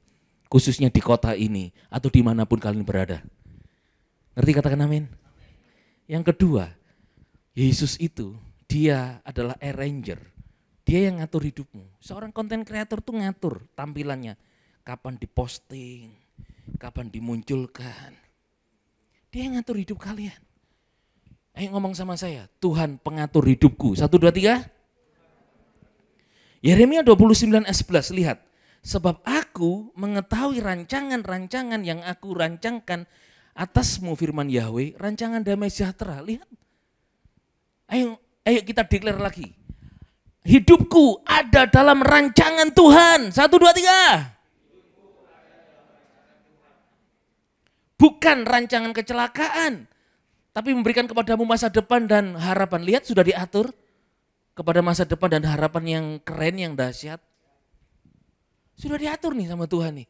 Khususnya di kota ini atau dimanapun kalian berada. Ngerti, katakan amin. Yang kedua, Yesus itu, dia adalah arranger. Dia yang ngatur hidupmu. Seorang konten kreator tuh ngatur tampilannya. Kapan diposting, kapan dimunculkan. Dia yang ngatur hidup kalian. Ayo ngomong sama saya, Tuhan pengatur hidupku. 1, 2, 3. Yeremia 29:11, lihat. Sebab aku mengetahui rancangan-rancangan yang aku rancangkan atasmu, firman Yahweh, rancangan damai sejahtera. Lihat. Ayo kita declare lagi. Hidupku ada dalam rancangan Tuhan. 1, 2, 3. Bukan rancangan kecelakaan, tapi memberikan kepadamu masa depan dan harapan. Lihat, sudah diatur kepada masa depan dan harapan yang keren, yang dahsyat. Sudah diatur nih sama Tuhan nih.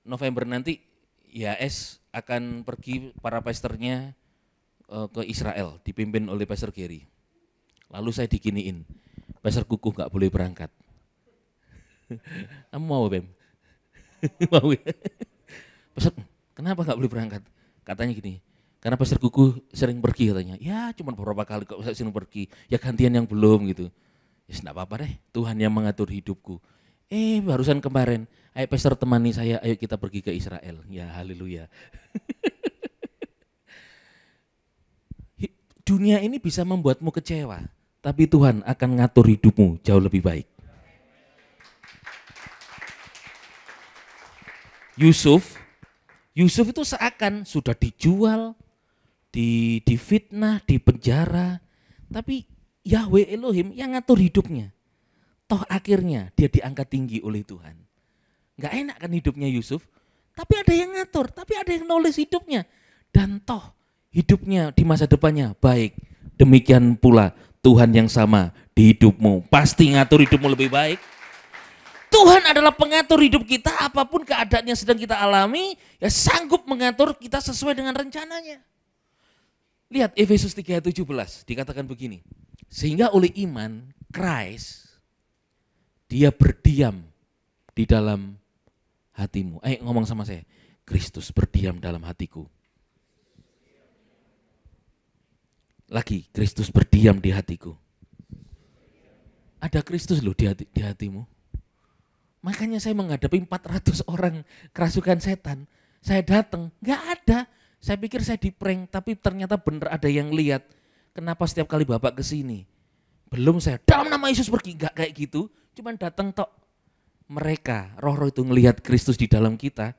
November nanti YAS akan pergi para pastornya ke Israel, dipimpin oleh Pastor Gary. Lalu saya diginiin, Pastor Kukuh gak boleh berangkat. Kamu mau, Bem? Mau ya? Pastor, kenapa gak boleh berangkat? Katanya gini, karena Pastor Kukuh sering pergi katanya. Ya cuma beberapa kali kok sering pergi, ya gantian yang belum gitu. Ya enggak apa-apa deh, Tuhan yang mengatur hidupku. Barusan kemarin, ayo Pastor temani saya, ayo kita pergi ke Israel. Ya haleluya. Dunia ini bisa membuatmu kecewa, tapi Tuhan akan ngatur hidupmu jauh lebih baik. Yusuf itu seakan sudah dijual, difitnah, dipenjara, tapi Yahweh Elohim yang ngatur hidupnya. Toh akhirnya dia diangkat tinggi oleh Tuhan. Gak enak kan hidupnya Yusuf, tapi ada yang ngatur, tapi ada yang nulis hidupnya. Dan toh hidupnya di masa depannya baik. Demikian pula Tuhan yang sama di hidupmu, pasti ngatur hidupmu lebih baik. Tuhan adalah pengatur hidup kita, apapun keadaan yang sedang kita alami, ya sanggup mengatur kita sesuai dengan rencananya. Lihat Efesus 3:17 dikatakan begini, sehingga oleh iman Christ dia berdiam di dalam hatimu. Ayo ngomong sama saya, Kristus berdiam dalam hatiku. Lagi, Kristus berdiam di hatiku. Ada Kristus loh di hatimu. Makanya saya menghadapi 400 orang kerasukan setan. Saya datang, gak ada. Saya pikir saya di-prank, tapi ternyata benar ada yang lihat. Kenapa setiap kali Bapak kesini? Belum saya, dalam nama Yesus pergi. Gak kayak gitu, cuman datang tok. Mereka, roh-roh itu ngelihat Kristus di dalam kita.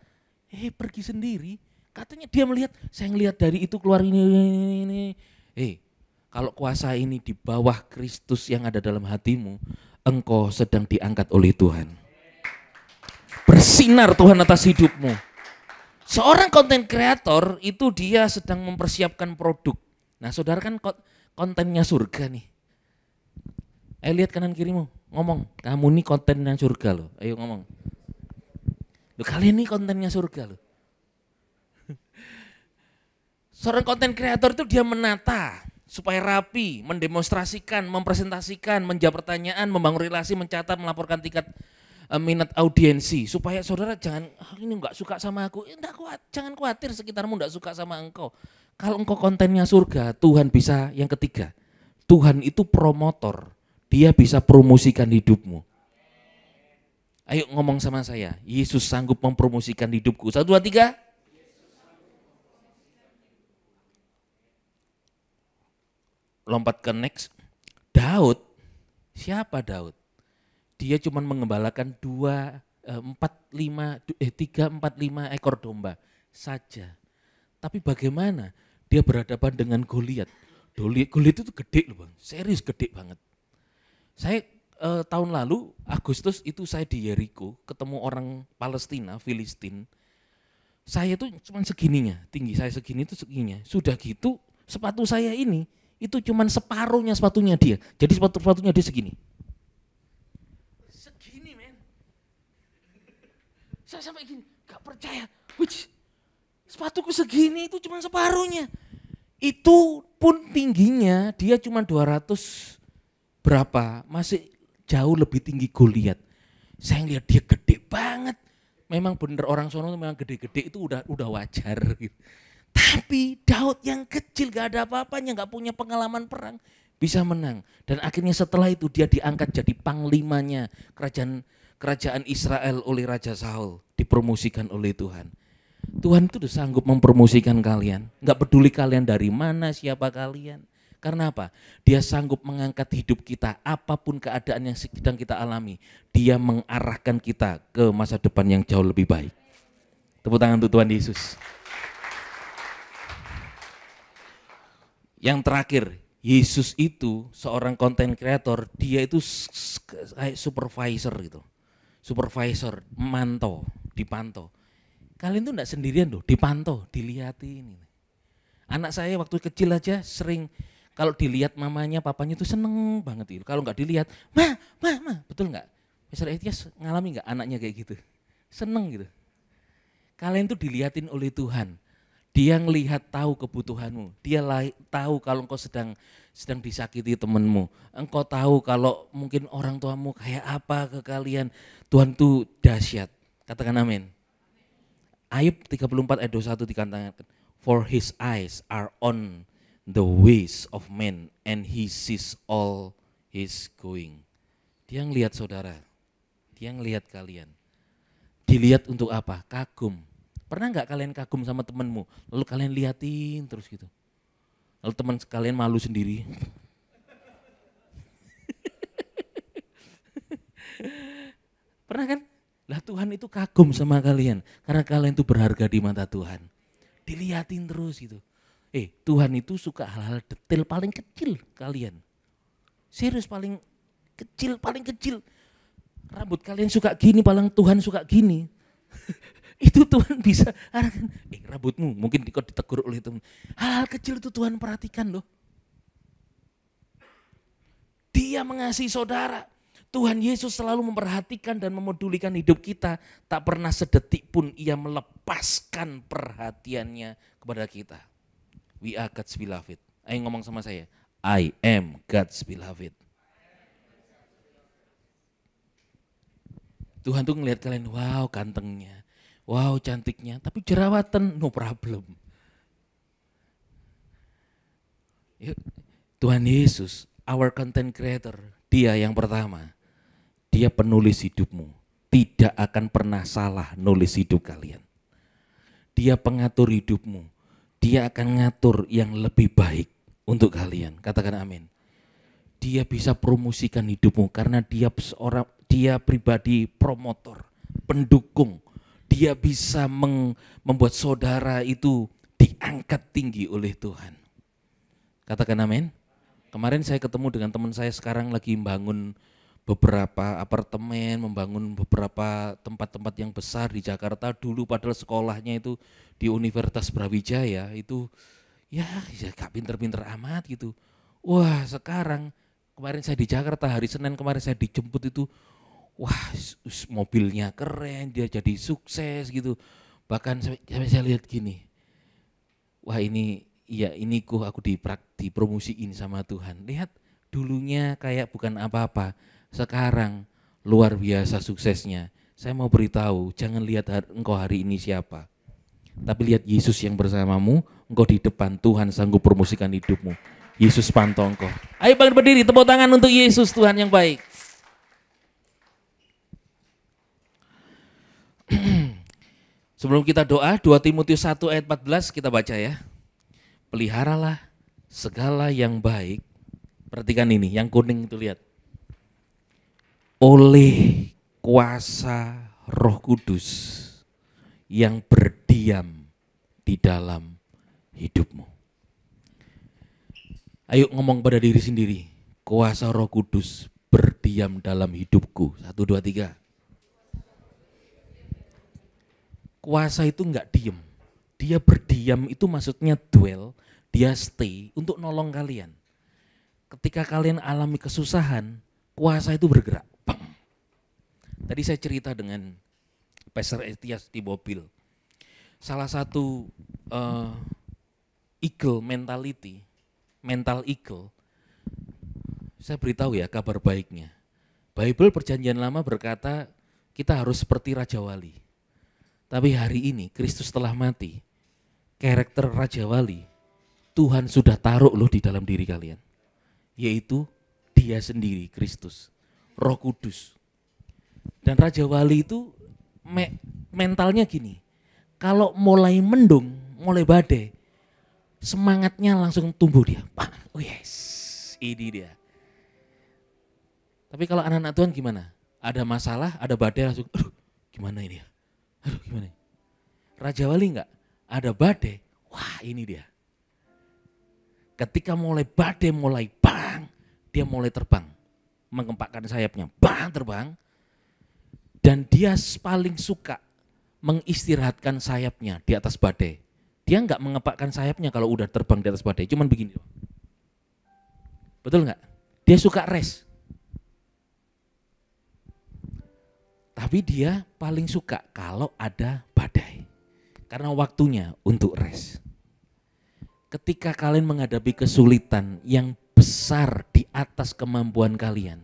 Pergi sendiri. Katanya dia melihat, saya ngelihat dari itu keluar ini. Kalau kuasa ini di bawah Kristus yang ada dalam hatimu, engkau sedang diangkat oleh Tuhan. Bersinar Tuhan atas hidupmu. Seorang konten kreator itu dia sedang mempersiapkan produk. Nah saudara kan kontennya surga nih. Ayo lihat kanan kirimu, ngomong, kamu nih kontennya surga loh. Ayo ngomong. Loh, kalian nih kontennya surga loh. Seorang konten kreator itu dia menata supaya rapi, mendemonstrasikan, mempresentasikan, menjawab pertanyaan, membangun relasi, mencatat, melaporkan tingkat minat audiensi, supaya saudara jangan ini enggak suka sama aku, jangan khawatir sekitarmu enggak suka sama engkau. Kalau engkau kontennya surga, Tuhan bisa yang ketiga, Tuhan itu promotor, dia bisa promosikan hidupmu. Ayo ngomong sama saya, Yesus sanggup mempromosikan hidupku. 1, 2, 3. Lompat ke next. Daud, siapa Daud? Dia cuma mengembalakan 3, 4, 5 ekor domba saja. Tapi bagaimana dia berhadapan dengan Goliat? Goliat itu gede loh Bang, serius gede banget. Saya tahun lalu Agustus itu saya di Yeriko ketemu orang Palestina, Filistin. Saya itu cuma segininya, tinggi saya segini itu segininya. Sudah gitu sepatu saya ini itu cuma separuhnya sepatunya dia. Jadi sepatunya dia segini. Saya sampai gini, gak percaya. Sepatuku segini itu cuma separuhnya. Itu pun tingginya dia cuma 200 berapa, masih jauh lebih tinggi Goliat. Saya lihat dia gede banget. memang bener orang sono memang gede-gede itu udah wajar gitu. Tapi Daud yang kecil gak ada apa-apanya, gak punya pengalaman perang, bisa menang. Dan akhirnya setelah itu dia diangkat jadi panglimanya kerajaan Israel oleh Raja Saul, dipromosikan oleh Tuhan. Tuhan itu udah sanggup mempromosikan kalian, gak peduli kalian dari mana, siapa kalian. Karena apa? Dia sanggup mengangkat hidup kita, apapun keadaan yang sedang kita alami. Dia mengarahkan kita ke masa depan yang jauh lebih baik. Tepuk tangan untuk Tuhan Yesus. Yang terakhir, Yesus itu seorang content creator, dia itu kayak supervisor gitu. Supervisor, dipantau. Kalian tuh enggak sendirian loh, dipantau, dilihatin. Anak saya waktu kecil aja sering kalau dilihat mamanya, papanya tuh seneng banget gitu. Kalau enggak dilihat, ma, betul enggak? Mister Etias ngalami enggak anaknya kayak gitu? Seneng gitu. Kalian tuh dilihatin oleh Tuhan. Dia ngelihat tahu kebutuhanmu. Dia tahu kalau engkau sedang disakiti temanmu. Engkau tahu kalau mungkin orang tuamu kayak apa ke kalian. Tuhan tuh dahsyat. Katakan amin. Ayub 34 ayat 21 dikatakan, for his eyes are on the ways of men and he sees all his going. Dia ngelihat saudara. Dia ngelihat kalian. Dilihat untuk apa? Kagum. Pernah nggak kalian kagum sama temanmu, lalu kalian liatin terus gitu, lalu teman kalian malu sendiri? Pernah kan? Lah Tuhan itu kagum sama kalian, karena kalian itu berharga di mata Tuhan. Diliatin terus gitu. Tuhan itu suka hal-hal detail paling kecil kalian. Serius paling kecil. Rambut kalian suka gini, paling Tuhan suka gini. Itu Tuhan bisa arahkan, rambutmu mungkin kau ditegur oleh teman. Hal kecil itu Tuhan perhatikan loh. Dia mengasihi saudara. Tuhan Yesus selalu memperhatikan dan memedulikan hidup kita. Tak pernah sedetik pun ia melepaskan perhatiannya kepada kita. We are God's beloved. Ayo ngomong sama saya. I am God's beloved. Tuhan tuh ngelihat kalian, wow gantengnya. Wow cantiknya, tapi jerawatan no problem. Tuhan Yesus, our content creator, dia yang pertama, dia penulis hidupmu. Tidak akan pernah salah nulis hidup kalian. Dia pengatur hidupmu, dia akan ngatur yang lebih baik untuk kalian. Katakan amin. Dia bisa promosikan hidupmu karena dia pribadi promotor, pendukung. Dia bisa membuat saudara itu diangkat tinggi oleh Tuhan. Katakan amin. Kemarin saya ketemu dengan teman saya sekarang lagi membangun beberapa apartemen, membangun beberapa tempat-tempat yang besar di Jakarta. Dulu padahal sekolahnya itu di Universitas Brawijaya, itu ya gak pinter-pinter amat gitu. Wah sekarang, kemarin saya di Jakarta, hari Senin kemarin saya dijemput itu, wah mobilnya keren, dia jadi sukses gitu. Bahkan sampai saya lihat gini, wah ini aku dipromosiin sama Tuhan. Lihat dulunya kayak bukan apa-apa, sekarang luar biasa suksesnya. Saya mau beritahu, jangan lihat engkau hari ini siapa, tapi lihat Yesus yang bersamamu. Engkau di depan, Tuhan sanggup promosikan hidupmu. Yesus pantau engkau. Ayo bangkit berdiri, tepuk tangan untuk Yesus, Tuhan yang baik. Sebelum kita doa, 2 Timotius 1 ayat 14 kita baca ya. Peliharalah segala yang baik. Perhatikan ini, yang kuning itu lihat. Oleh kuasa Roh Kudus yang berdiam di dalam hidupmu. Ayo ngomong pada diri sendiri. Kuasa Roh Kudus berdiam dalam hidupku. 1, 2, 3. Kuasa itu enggak diem, dia berdiam, itu maksudnya dwell, dia stay untuk nolong kalian. Ketika kalian alami kesusahan, kuasa itu bergerak. Bang. Tadi saya cerita dengan Pastor Etias di mobil. Salah satu eagle mentality, mental eagle, saya beritahu ya kabar baiknya. Bible Perjanjian Lama berkata kita harus seperti Raja Wali. Tapi hari ini Kristus telah mati. Karakter Raja Wali Tuhan sudah taruh loh di dalam diri kalian. Yaitu Dia sendiri, Kristus, Roh Kudus. Dan Raja Wali itu mentalnya gini. Kalau mulai mendung, mulai badai, semangatnya langsung tumbuh dia. Oh yes, ini dia. Tapi kalau anak-anak Tuhan gimana? Ada masalah, ada badai langsung, aduh gimana ini ya? Aduh gimana? Raja Wali enggak? Ada badai, wah ini dia. Ketika mulai badai, mulai bang, dia mulai terbang. Mengempakkan sayapnya, bang terbang. Dan dia paling suka mengistirahatkan sayapnya di atas badai. Dia enggak mengepakkan sayapnya kalau udah terbang di atas badai, cuman begini. Betul enggak? Dia suka rest. Tapi dia paling suka kalau ada badai. Karena waktunya untuk rest. Ketika kalian menghadapi kesulitan yang besar di atas kemampuan kalian,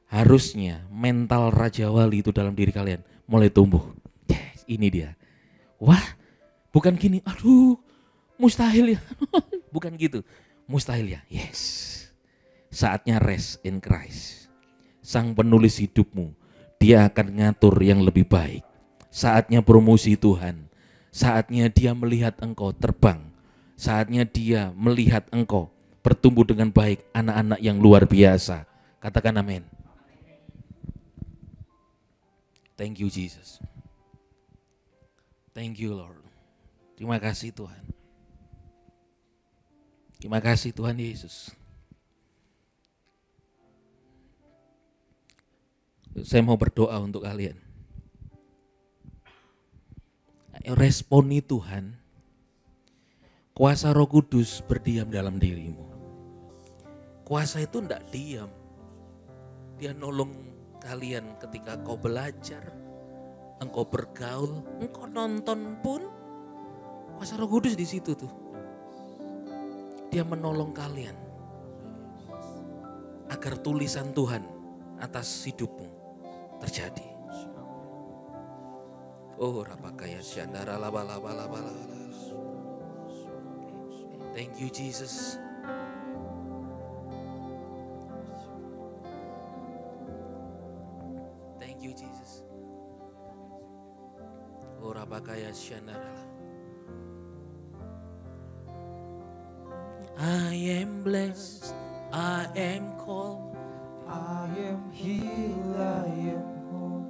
harusnya mental Raja Wali itu dalam diri kalian mulai tumbuh. Yes, ini dia. Wah, bukan gini, aduh mustahil ya. Bukan gitu, mustahil ya. Yes, saatnya rest in Christ. Sang penulis hidupmu, Dia akan ngatur yang lebih baik. Saatnya promosi Tuhan. Saatnya Dia melihat engkau terbang. Saatnya Dia melihat engkau bertumbuh dengan baik, anak-anak yang luar biasa. Katakan amin. Thank you Jesus. Thank you Lord. Terima kasih Tuhan. Terima kasih Tuhan Yesus. Saya mau berdoa untuk kalian. Responi Tuhan, kuasa Roh Kudus berdiam dalam dirimu. Kuasa itu tidak diam. Dia nolong kalian ketika kau belajar, engkau bergaul, engkau nonton pun, kuasa Roh Kudus di situ tuh. Dia menolong kalian agar tulisan Tuhan atas hidupmu terjadi. Oh, rapakaya syandara laba laba laba laba. Thank you Jesus. Thank you Jesus. Oh, rapakaya syandara. I am blessed, I am called, I am healed, I am whole,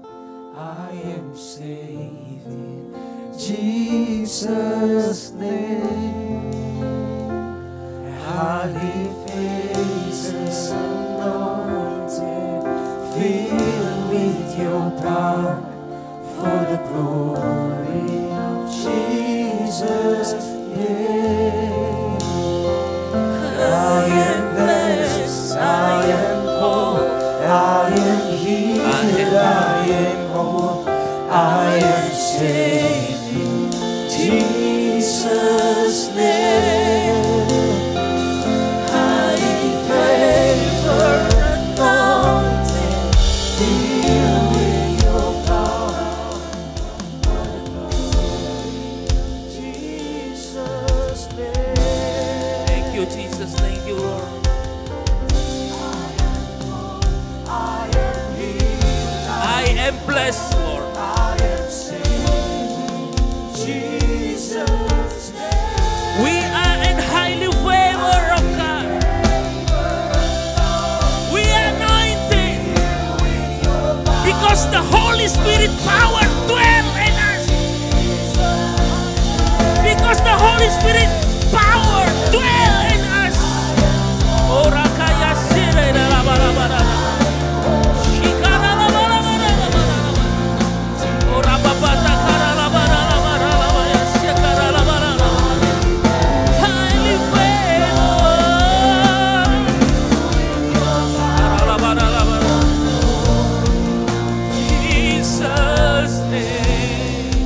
I am saved in Jesus' name. Highly faces anointed, filled with your power for the glory of Jesus' name. I am blessed, I am whole, I am healed, I am whole, I am saved in Jesus' name. Highly favored, anointed, filled with your power, for the glory of Jesus' name. thank you Jesus, thank you Lord. I am blessed Lord. I am saved, Jesus' name. We are in highly favor of God. We are anointed because the Holy Spirit power dwells in us. Because the Holy Spirit power dwells in us. Ora kaya sire la la la la la. Shikara la la la la la la. Ora baba ta kara la la la la la la. Shikara la la la la. Highly favored. La la la la la. Jesus name.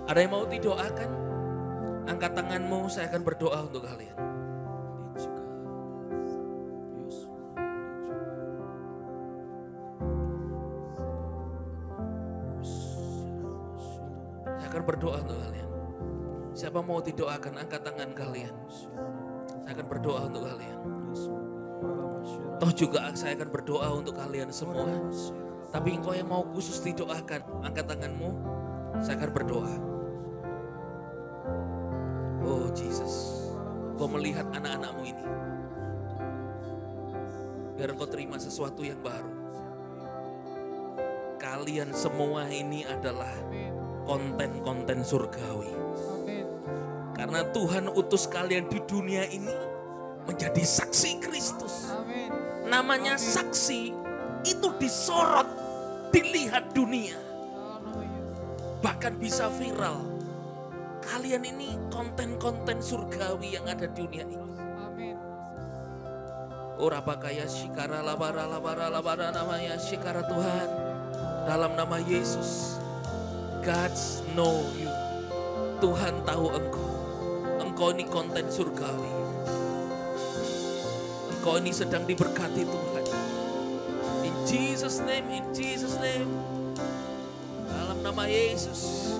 Ada yang mau didoakan? Angkat tanganmu, saya akan berdoa untuk kalian. berdoa untuk kalian. Siapa mau didoakan, angkat tangan kalian. Saya akan berdoa untuk kalian. Toh juga saya akan berdoa untuk kalian semua. Tapi engkau yang mau khusus didoakan, angkat tanganmu. Saya akan berdoa. Oh Jesus, kau melihat anak-anakmu ini. Biar engkau terima sesuatu yang baru. Kalian semua ini adalah konten-konten surgawi. Karena Tuhan utus kalian di dunia ini menjadi saksi Kristus. Namanya saksi itu disorot, dilihat dunia. Bahkan bisa viral. Kalian ini konten-konten surgawi yang ada di dunia ini. Ora pakaya shikara labara namanya shikara Tuhan. Dalam nama Yesus, God know you. Tuhan tahu engkau. Engkau ini konten surgawi. Engkau ini sedang diberkati Tuhan. In Jesus name, in Jesus name. Dalam nama Yesus.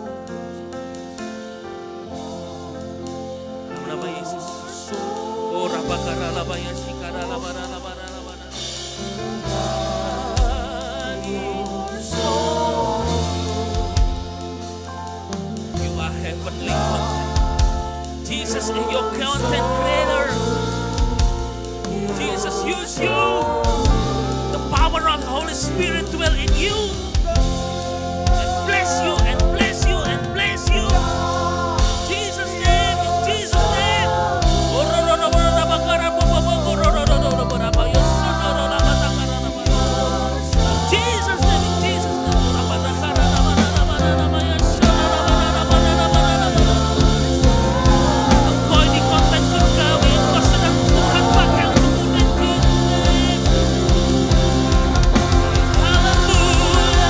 Dalam nama Yesus. Oh rabakara labaya shikara labara labara labara. You are heavenly content. Jesus is your content creator. Jesus use you. The power of the Holy Spirit dwell in you. And bless you and bless you and bless you. Jesus name, in Jesus name. Jesus name, in Jesus name. Engkau ini konten surgawi, engkau sedang Tuhan pakai untuk menunjukkan. Haleluya.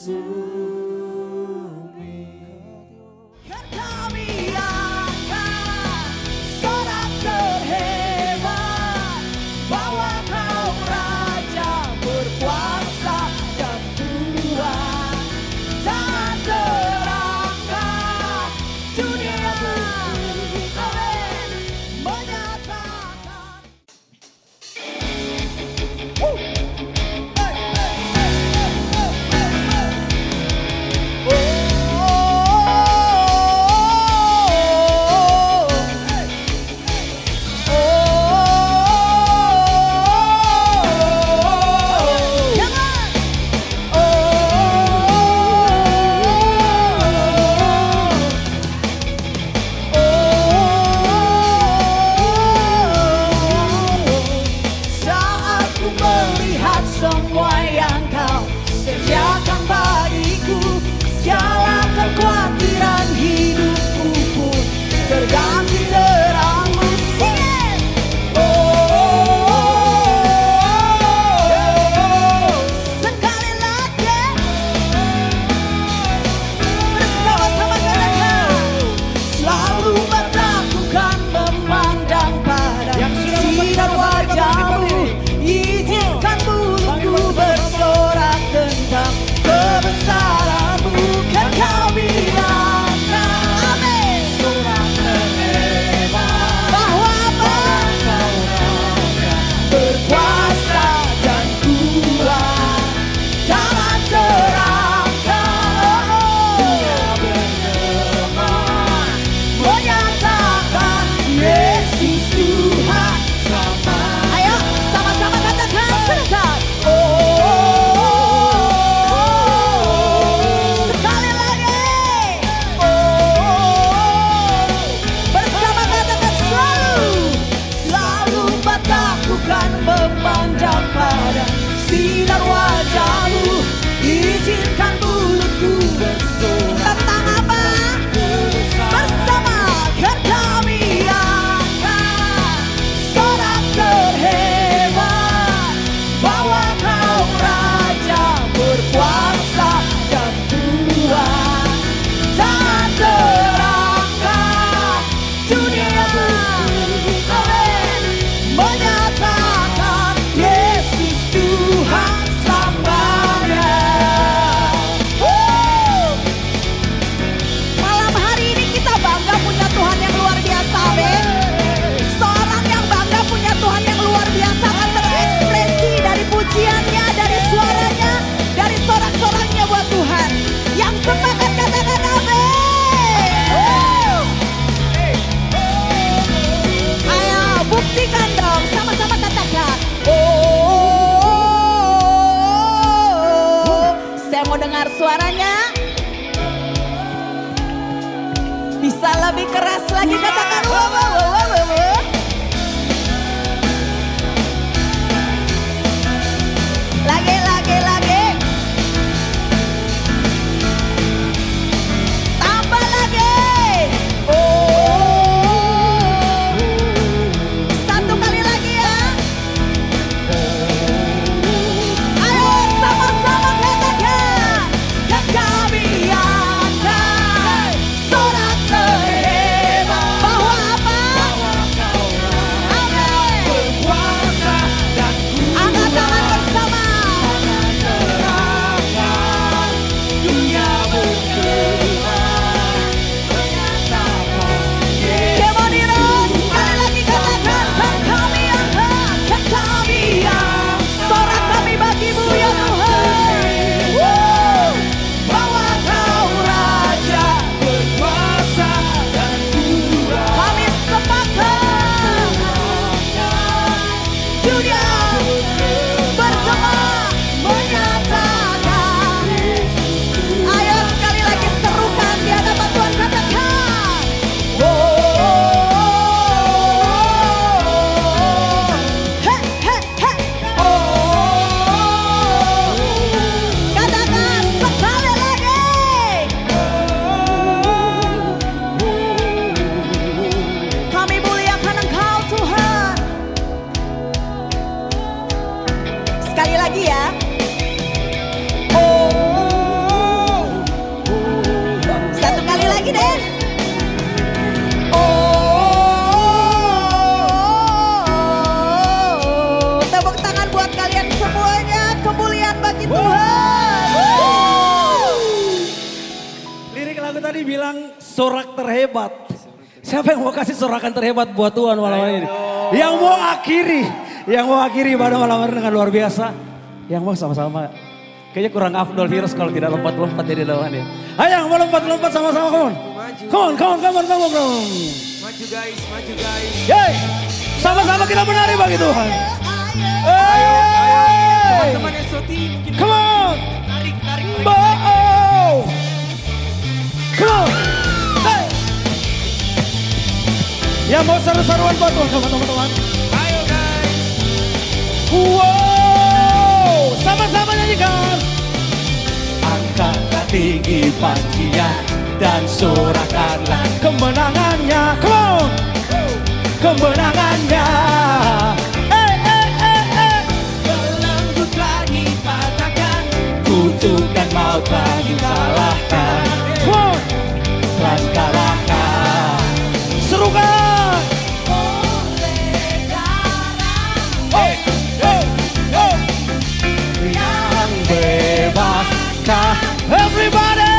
Kami akan sorak terhebat bahwa Kau Raja berkuasa dan kuat, tak terangkat dunia menyatakan. Saat ku melihat semua yang Kau sediakan bagiku, segala kekhawatiran hidupku pun terganti terang-Mu. Sekali lagi bersama-sama katakan, selalu mataku kan memandang pada sinar wajah-Mu. Izinkan mulutku bersorak tentang kebesaran-Mu, kan Kau biarkan. Amin. Sorak terhebat bahwa Kau berkuasa dan kuat, tak terangkat dunia berteman menyatakan Yesus Tuhan sama. Ayo sama-sama katakan serentak. Sekali lagi. Bersama katakan selalu mataku kan memandang pada sinar wajah-Mu. Izinkan mulutku bersorak tentang apa? Bersama kan kami akan sorak terhebat bahwa Kau Raja berkuasa dan kuat, tak terangkat dunia menyatakan Yesus Tuhan selamanya. Malam hari ini kita bangga punya Tuhan yang luar biasa, amin. Seorang yang bangga punya Tuhan yang luar biasa akan berekspresi dari pujiannya, dari suaranya, dari sorak-soraknya buat Tuhan. Yang sepakat katakan amin. Ayo buktikan dong, sama-sama katakan. Saya mau dengar suaranya. Bisa lebih keras lagi, katakan wow, wow, wow, wow, wow. Lagi. Tambah lagi. Satu kali lagi ya. Ayo sama-sama katakan, kan kami akan sorak terhebat bahwa apa? Tony bilang sorak terhebat. Siapa yang mau kasih sorakan terhebat buat Tuhan malam ini? Yang mau akhiri pada malam ini dengan luar biasa. Yang mau sama-sama. Kayaknya kurang afdol virus kalau tidak lompat-lompat dari dalam ya. Ayo yang mau lompat-lompat sama-sama kawan. Kawan. Maju guys. Yeay. Sama-sama kita menari bagi Tuhan. Teman-teman SOT mungkin. Come on. Tarik. Come on. Hey. Yang mau seru-seruan buat Tuhan teman-teman. Ayo guys. Wow. Sama-sama nyanyikan. Angkatlah tinggi pancinya dan sorakanlah kemenangannya. Come on. Kemenangannya. Belenggu telah dipatahkan, Kutuk dan maut telah dikalahkan. Come on. Telah dikalahkan. Serukan. Oh. Yang bebaskah everybody.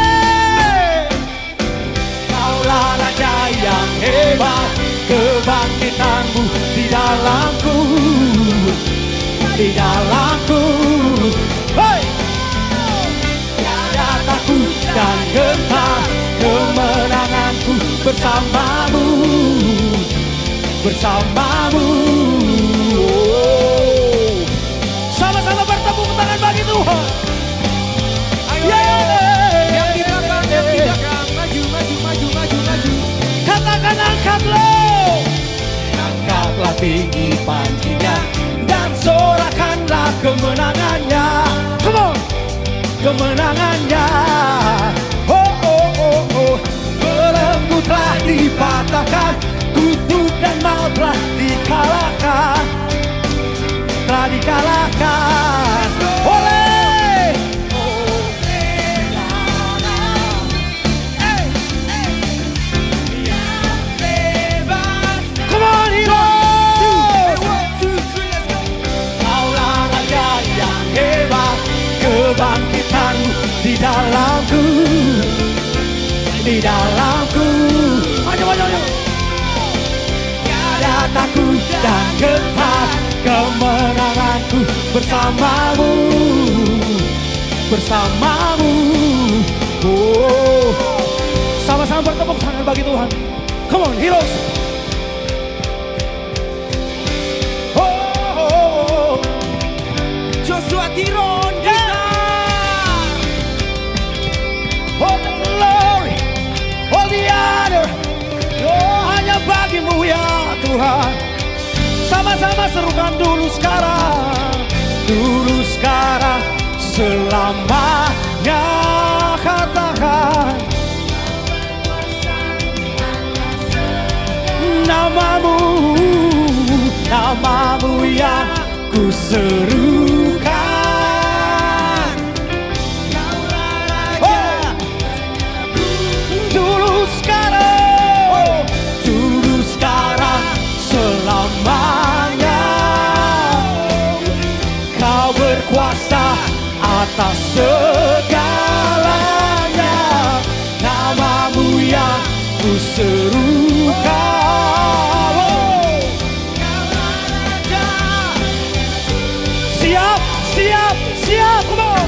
Kaulah raja yang hebat, kebangkitanmu di dalamku. Hey! Tiada takut dan gentar, kemenanganku bersamamu. Oh. Sama-sama bertepuk tangan bagi Tuhan. ayo. Yang di belakang, maju. Katakan angkatlah. Angkatlah tinggi pancinya dan sorakanlah kemenangannya. Come on. Kemenangannya. Oh. Belenggu telah dipatahkan, kutuk dan maut telah dikalahkan. Oleh. Come on, heroes. Kaulah raja yang hebat, kebangkitanmu di dalamku. Maju. Tiada takut dan gentar, kemenanganku bersamamu. Oh. Sama-sama bertepuk tangan bagi Tuhan. Come on, heroes. Oh. Joshua Tiron gitar. All the glory, all the honor, oh hanya bagimu ya Tuhan. Sama-sama serukan dulu sekarang, selamanya katakan namamu yang ku serukan. Dulu sekarang, selamanya. Kau berkuasa atas segalanya. Namamu yang ku serukan. Siap, come on.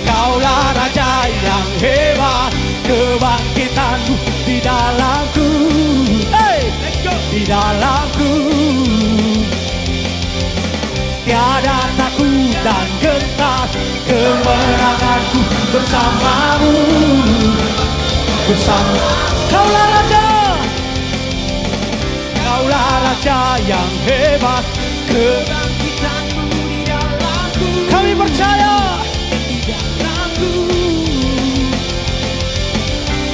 Kaulah raja yang hebat, kebangkitanmu di dalamku. Hey, let's go. Di dalamku. Tiada takut dan gentar, kemenanganku bersamamu. Kaulah raja yang hebat, Kebangkitanmu di dalamku. kami percaya.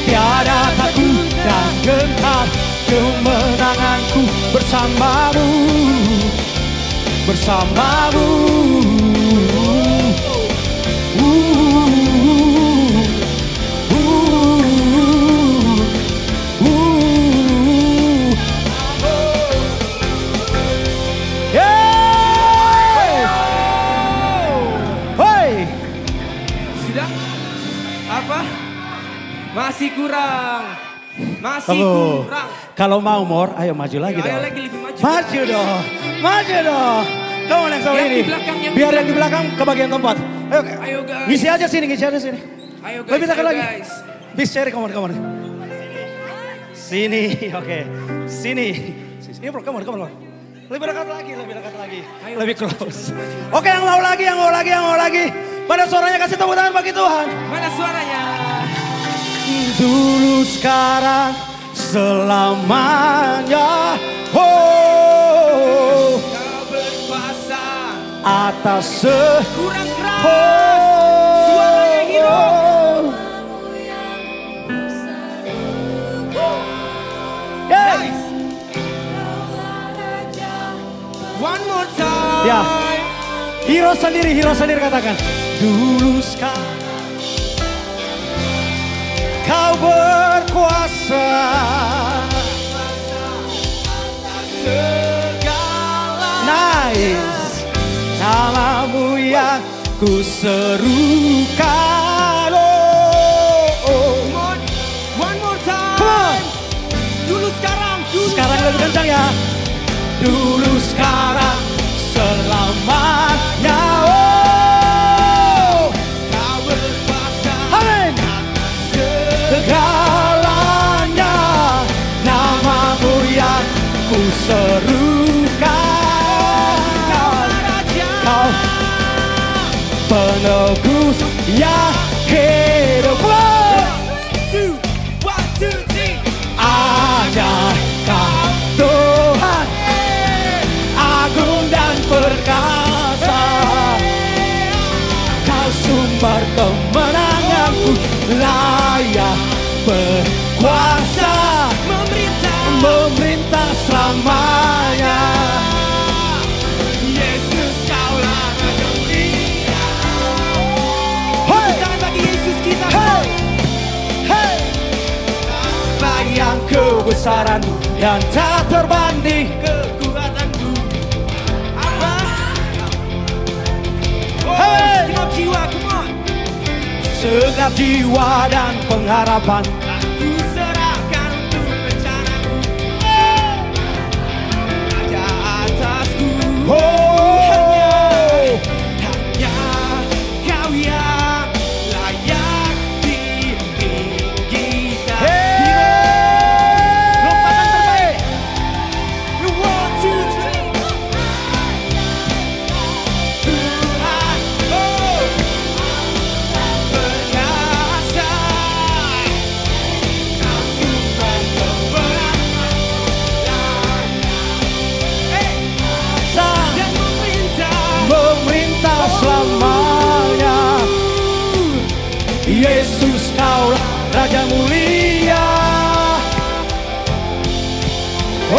Tiada takut dan gentar, kemenanganku bersamamu. Apa? Masih kurang. Masih Tunggu. kurang. Kalau mau Mor, ayo maju lagi Ayo dong. lagi lebih maju. Maju dong. Maju dong. Kamu yang sama Yang ini. di belakang, yang Biar di yang di belakang ke bagian tempat. Ayo. Ayo, guys. Ngisi aja sini, ngisi aja sini. Ayo guys, Lebih dekat ayo lagi. guys. Bis cari come on. Sini, oke. Sini. Ini bro, come on. Lebih dekat lagi. Lebih close. Oke, yang mau lagi. Pada suaranya kasih tepuk tangan bagi Tuhan. Mana suaranya? Dulu sekarang selamanya. Oh, Kau berkuasa. atas Kurang keras. Suaranya Hiro. Yes. One more time. Ya. Hiro sendiri katakan. Dulu sekarang kau berkuasa. Nice. Namamu yang ku serukan. One more time. Come on. Dulu sekarang. Sekarang lebih kencang ya. Dulu sekarang selamanya. Oh, Kau berkuasa. amin. Segalanya namamu yang ku serukan. Kau penebus yang hidup. One, two, three. Ada kau Tuhan agung dan perkasa. Kau sumber kemenanganku, layak berkuasa, memerintah selamanya. Yesus kaulah Raja mulia. Hey, Tangan bagi Yesus kita. hey, hey. Bayang kebesaranmu dan tak terbanding. Kekuatanku. Apa? Oh, Hey. segenap jiwa, come on. Segenap jiwa dan pengharapan. Aku serahkan untuk rencanamu. Raja atasku. Oh, Hanya kau yang layak ditinggikan. Lompatan terbaik. One, two, three. Tuhan, oh, perkasa. Kau sumber kemenangan. Dan memerintah selamanya. Yesus kaulah Raja mulia. Oh,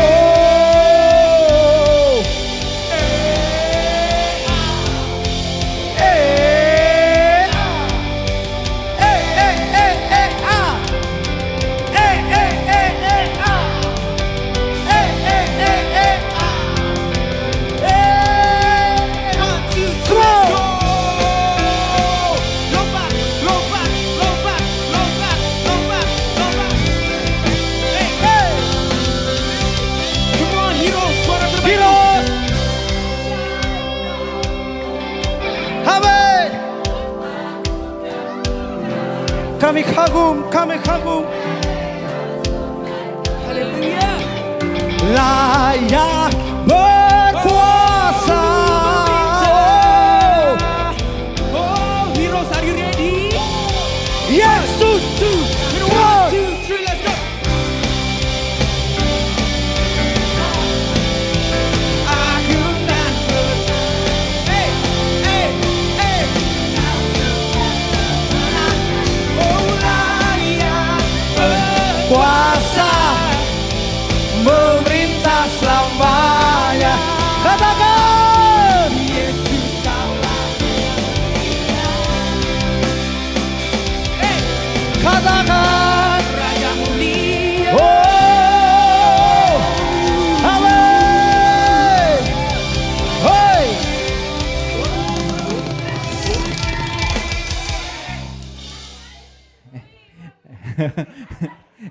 Lompat, lompat, lompat, lompat, lompat, lompat. Hey, come on, Hiro, suara terbaik. Hiro. Amin. Kami kagum. Haleluya. Layak berkuasa. Oh, Hiro, are you ready? Yesus. Hiro, 1, 2, 3, let's go. Agung dan perkasa. Hey, hey, hey. Oh, layak Kuasa memerintah selamanya. Katakan. Yesus kaulah. Hey, Katakan. Raja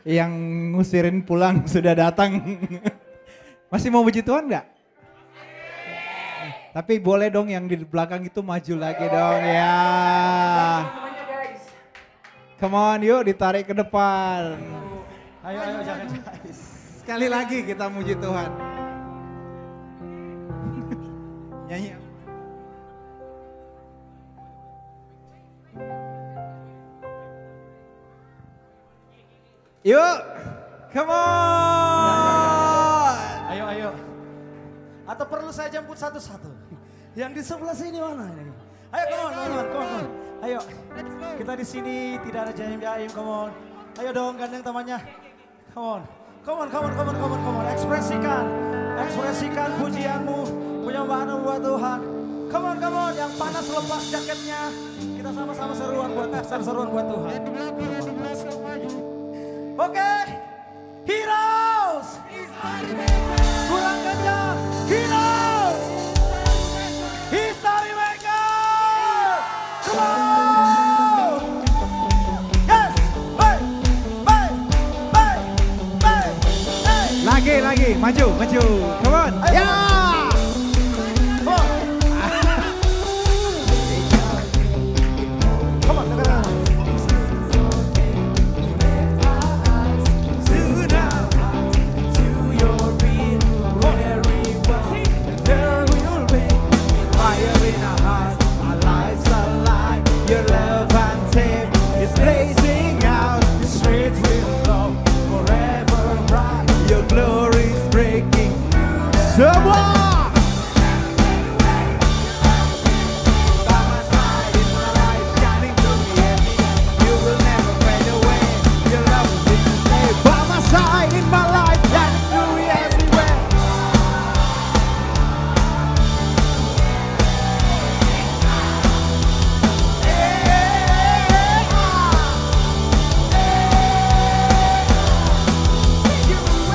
Yang ngusirin pulang sudah datang. Masih mau puji Tuhan nggak? Tapi boleh dong yang di belakang itu maju lagi dong ya. Come on yuk ditarik ke depan. Ayo jangan guys. Sekali lagi kita muji Tuhan. Nyanyi. Yuk, come on. Ayo. Atau perlu saya jemput satu-satu? Yang di sebelah sini mana ini? Ayo, come on. Ayo, kita di sini tidak ada jaim-jaim, come on. Ayo dong gandeng temannya. Come on. Ekspresikan pujianmu, penyembahanmu buat Tuhan. Come on, yang panas lepas jaketnya. Kita sama-sama seruan buat Tuhan. Oke, Heroes. Kurang kencang, Heroes. History Maker. Come on. Yes, hey. Lagi, maju. Come on. Ya. Your love untamed is blazing out. The streets will glow forever bright. Your glory is breaking. Semua. By my side in my life, shining through me every day. You will never fade away. Your love is in the same. By my side in my life, shining through me everywhere.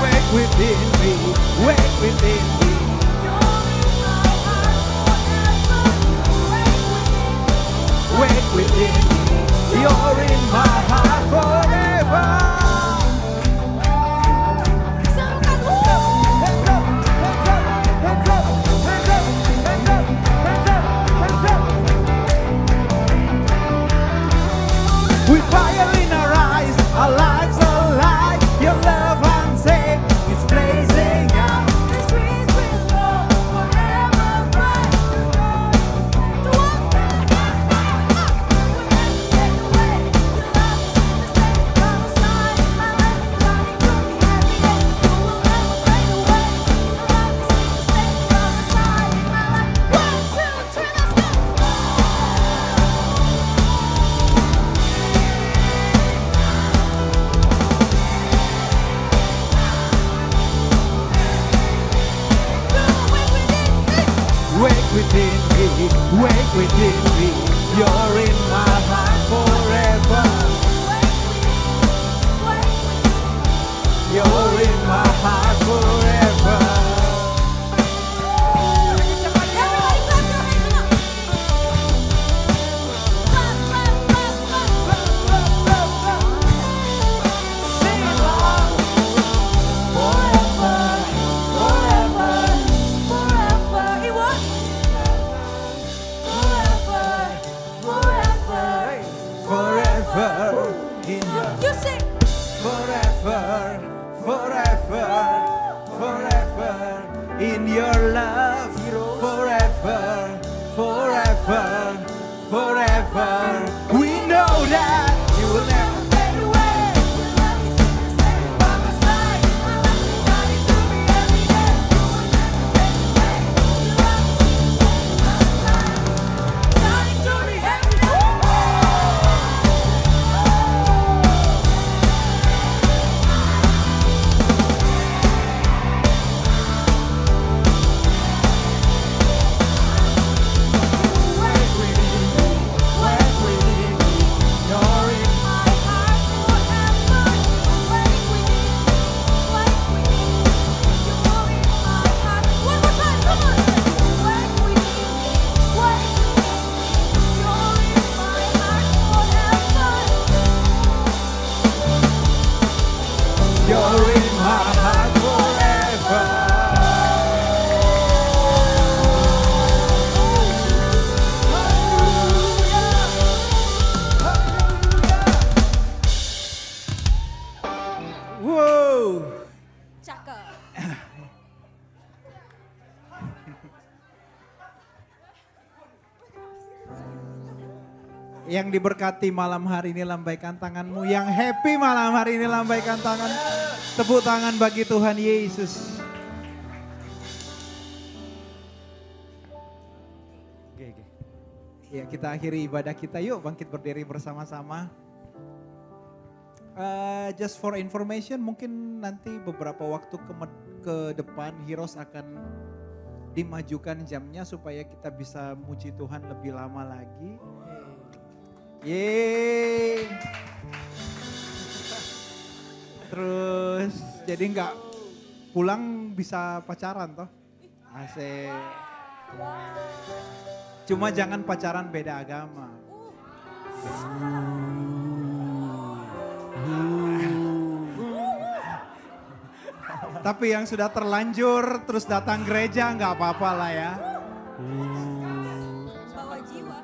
Wake within me. Wake within me. You're in my heart forever. With fire in our eyes, our lives alive. Your love unsaid, it's blazing out. The streets will glow forever bright. Wake within me, you're in my heart forever. You're in my heart forever. Sing along. Forever in your forever in your love, forever. We know that you will never fade away. Your love is here to stay by my side. My love is shining through me every day. You will never fade away. Your love is here to stay by my side, shining through me every day. Yang diberkati malam hari ini lambaikan tanganmu. Yang happy malam hari ini lambaikan tangan. Tepuk tangan bagi Tuhan Yesus. Ya, kita akhiri ibadah kita, yuk bangkit berdiri bersama-sama. Just for information, mungkin nanti beberapa waktu ke depan Heroes akan dimajukan jamnya supaya kita bisa muji Tuhan lebih lama lagi. Yeay. Terus jadi nggak pulang bisa pacaran toh? Asik. Cuma jangan pacaran beda agama. Tapi yang sudah terlanjur terus datang gereja nggak apa-apa lah ya. Bawa jiwa.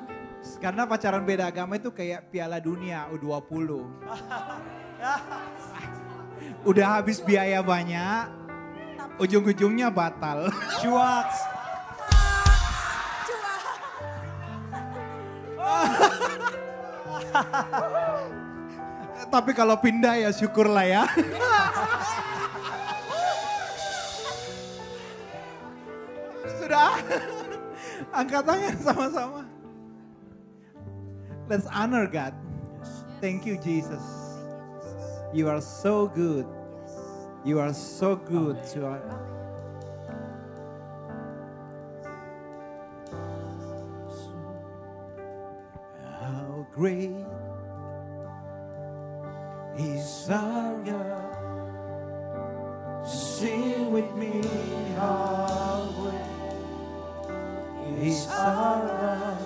Karena pacaran beda agama itu kayak Piala Dunia U20. Udah habis biaya banyak, ujung-ujungnya batal. Cuaks. Tapi kalau pindah ya syukurlah ya. Sudah. Angkat tangan sama-sama. Let's honor God. Thank you Jesus. You are so good. You are so good to us. How great is our God. Sing with me, how great is our God.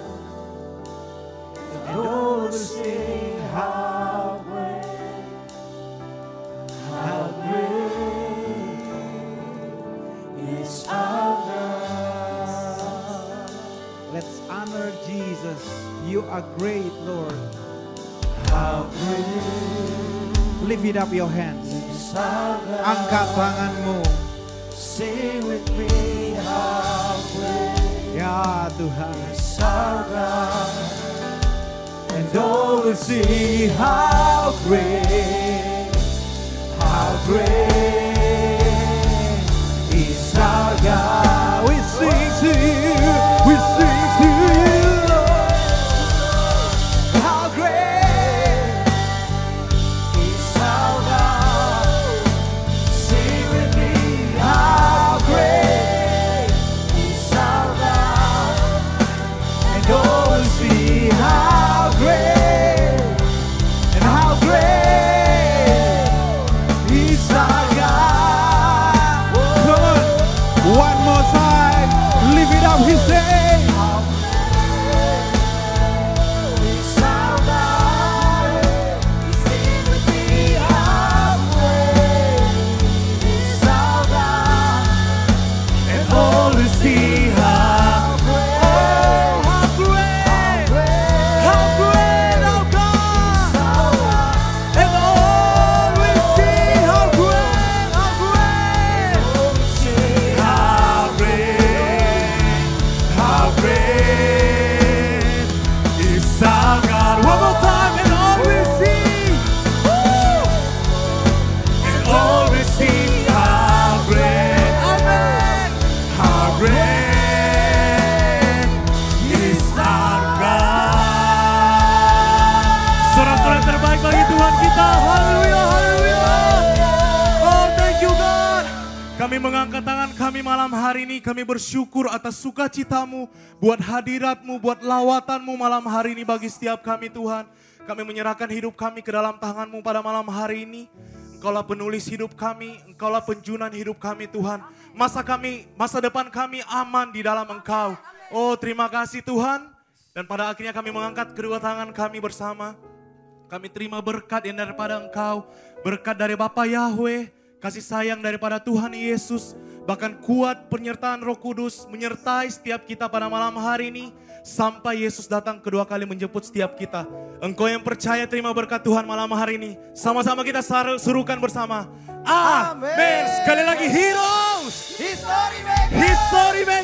And all sing how great is our God. Let's honor Jesus. You are great, Lord. How great. Lift it up your hands. Angkat tanganmu. Sing with me how great. Ya Tuhan. And all will see how great is our God. We sing to you, we sing to you, Lord. How great is our God. Sing with me, how great is our God. And all will see how great and how great is our God. Come on, one more time, lift it up, he said. How great is our God. Sing with me, how great is our God. And all will see how great, how great, how great our God. And all will see how great, how great, how great is our God. One more time, and all will see, and all will see how great, amen, how great is our God. Sorak-sorak terbaik bagi Tuhan kita. Haleluya, haleluya. Oh, thank you God. Kami mengangkat tangan kami malam hari ini. Kami bersyukur atas sukacitamu, buat hadiratmu, buat lawatanmu malam hari ini bagi setiap kami Tuhan. Kami menyerahkan hidup kami ke dalam tanganmu pada malam hari ini. Engkaulah penulis hidup kami, Engkaulah penjunan hidup kami Tuhan. Masa depan kami aman di dalam Engkau. Oh, terima kasih Tuhan. Dan pada akhirnya kami mengangkat kedua tangan kami bersama. Kami terima berkat yang daripada Engkau. Berkat dari Bapa Yahweh, kasih sayang daripada Tuhan Yesus. Bahkan kuat penyertaan Roh Kudus menyertai setiap kita pada malam hari ini. Sampai Yesus datang kedua kali menjemput setiap kita. Engkau yang percaya terima berkat Tuhan malam hari ini. Sama-sama kita suruhkan bersama. Amin. Sekali lagi, Heroes. History maker.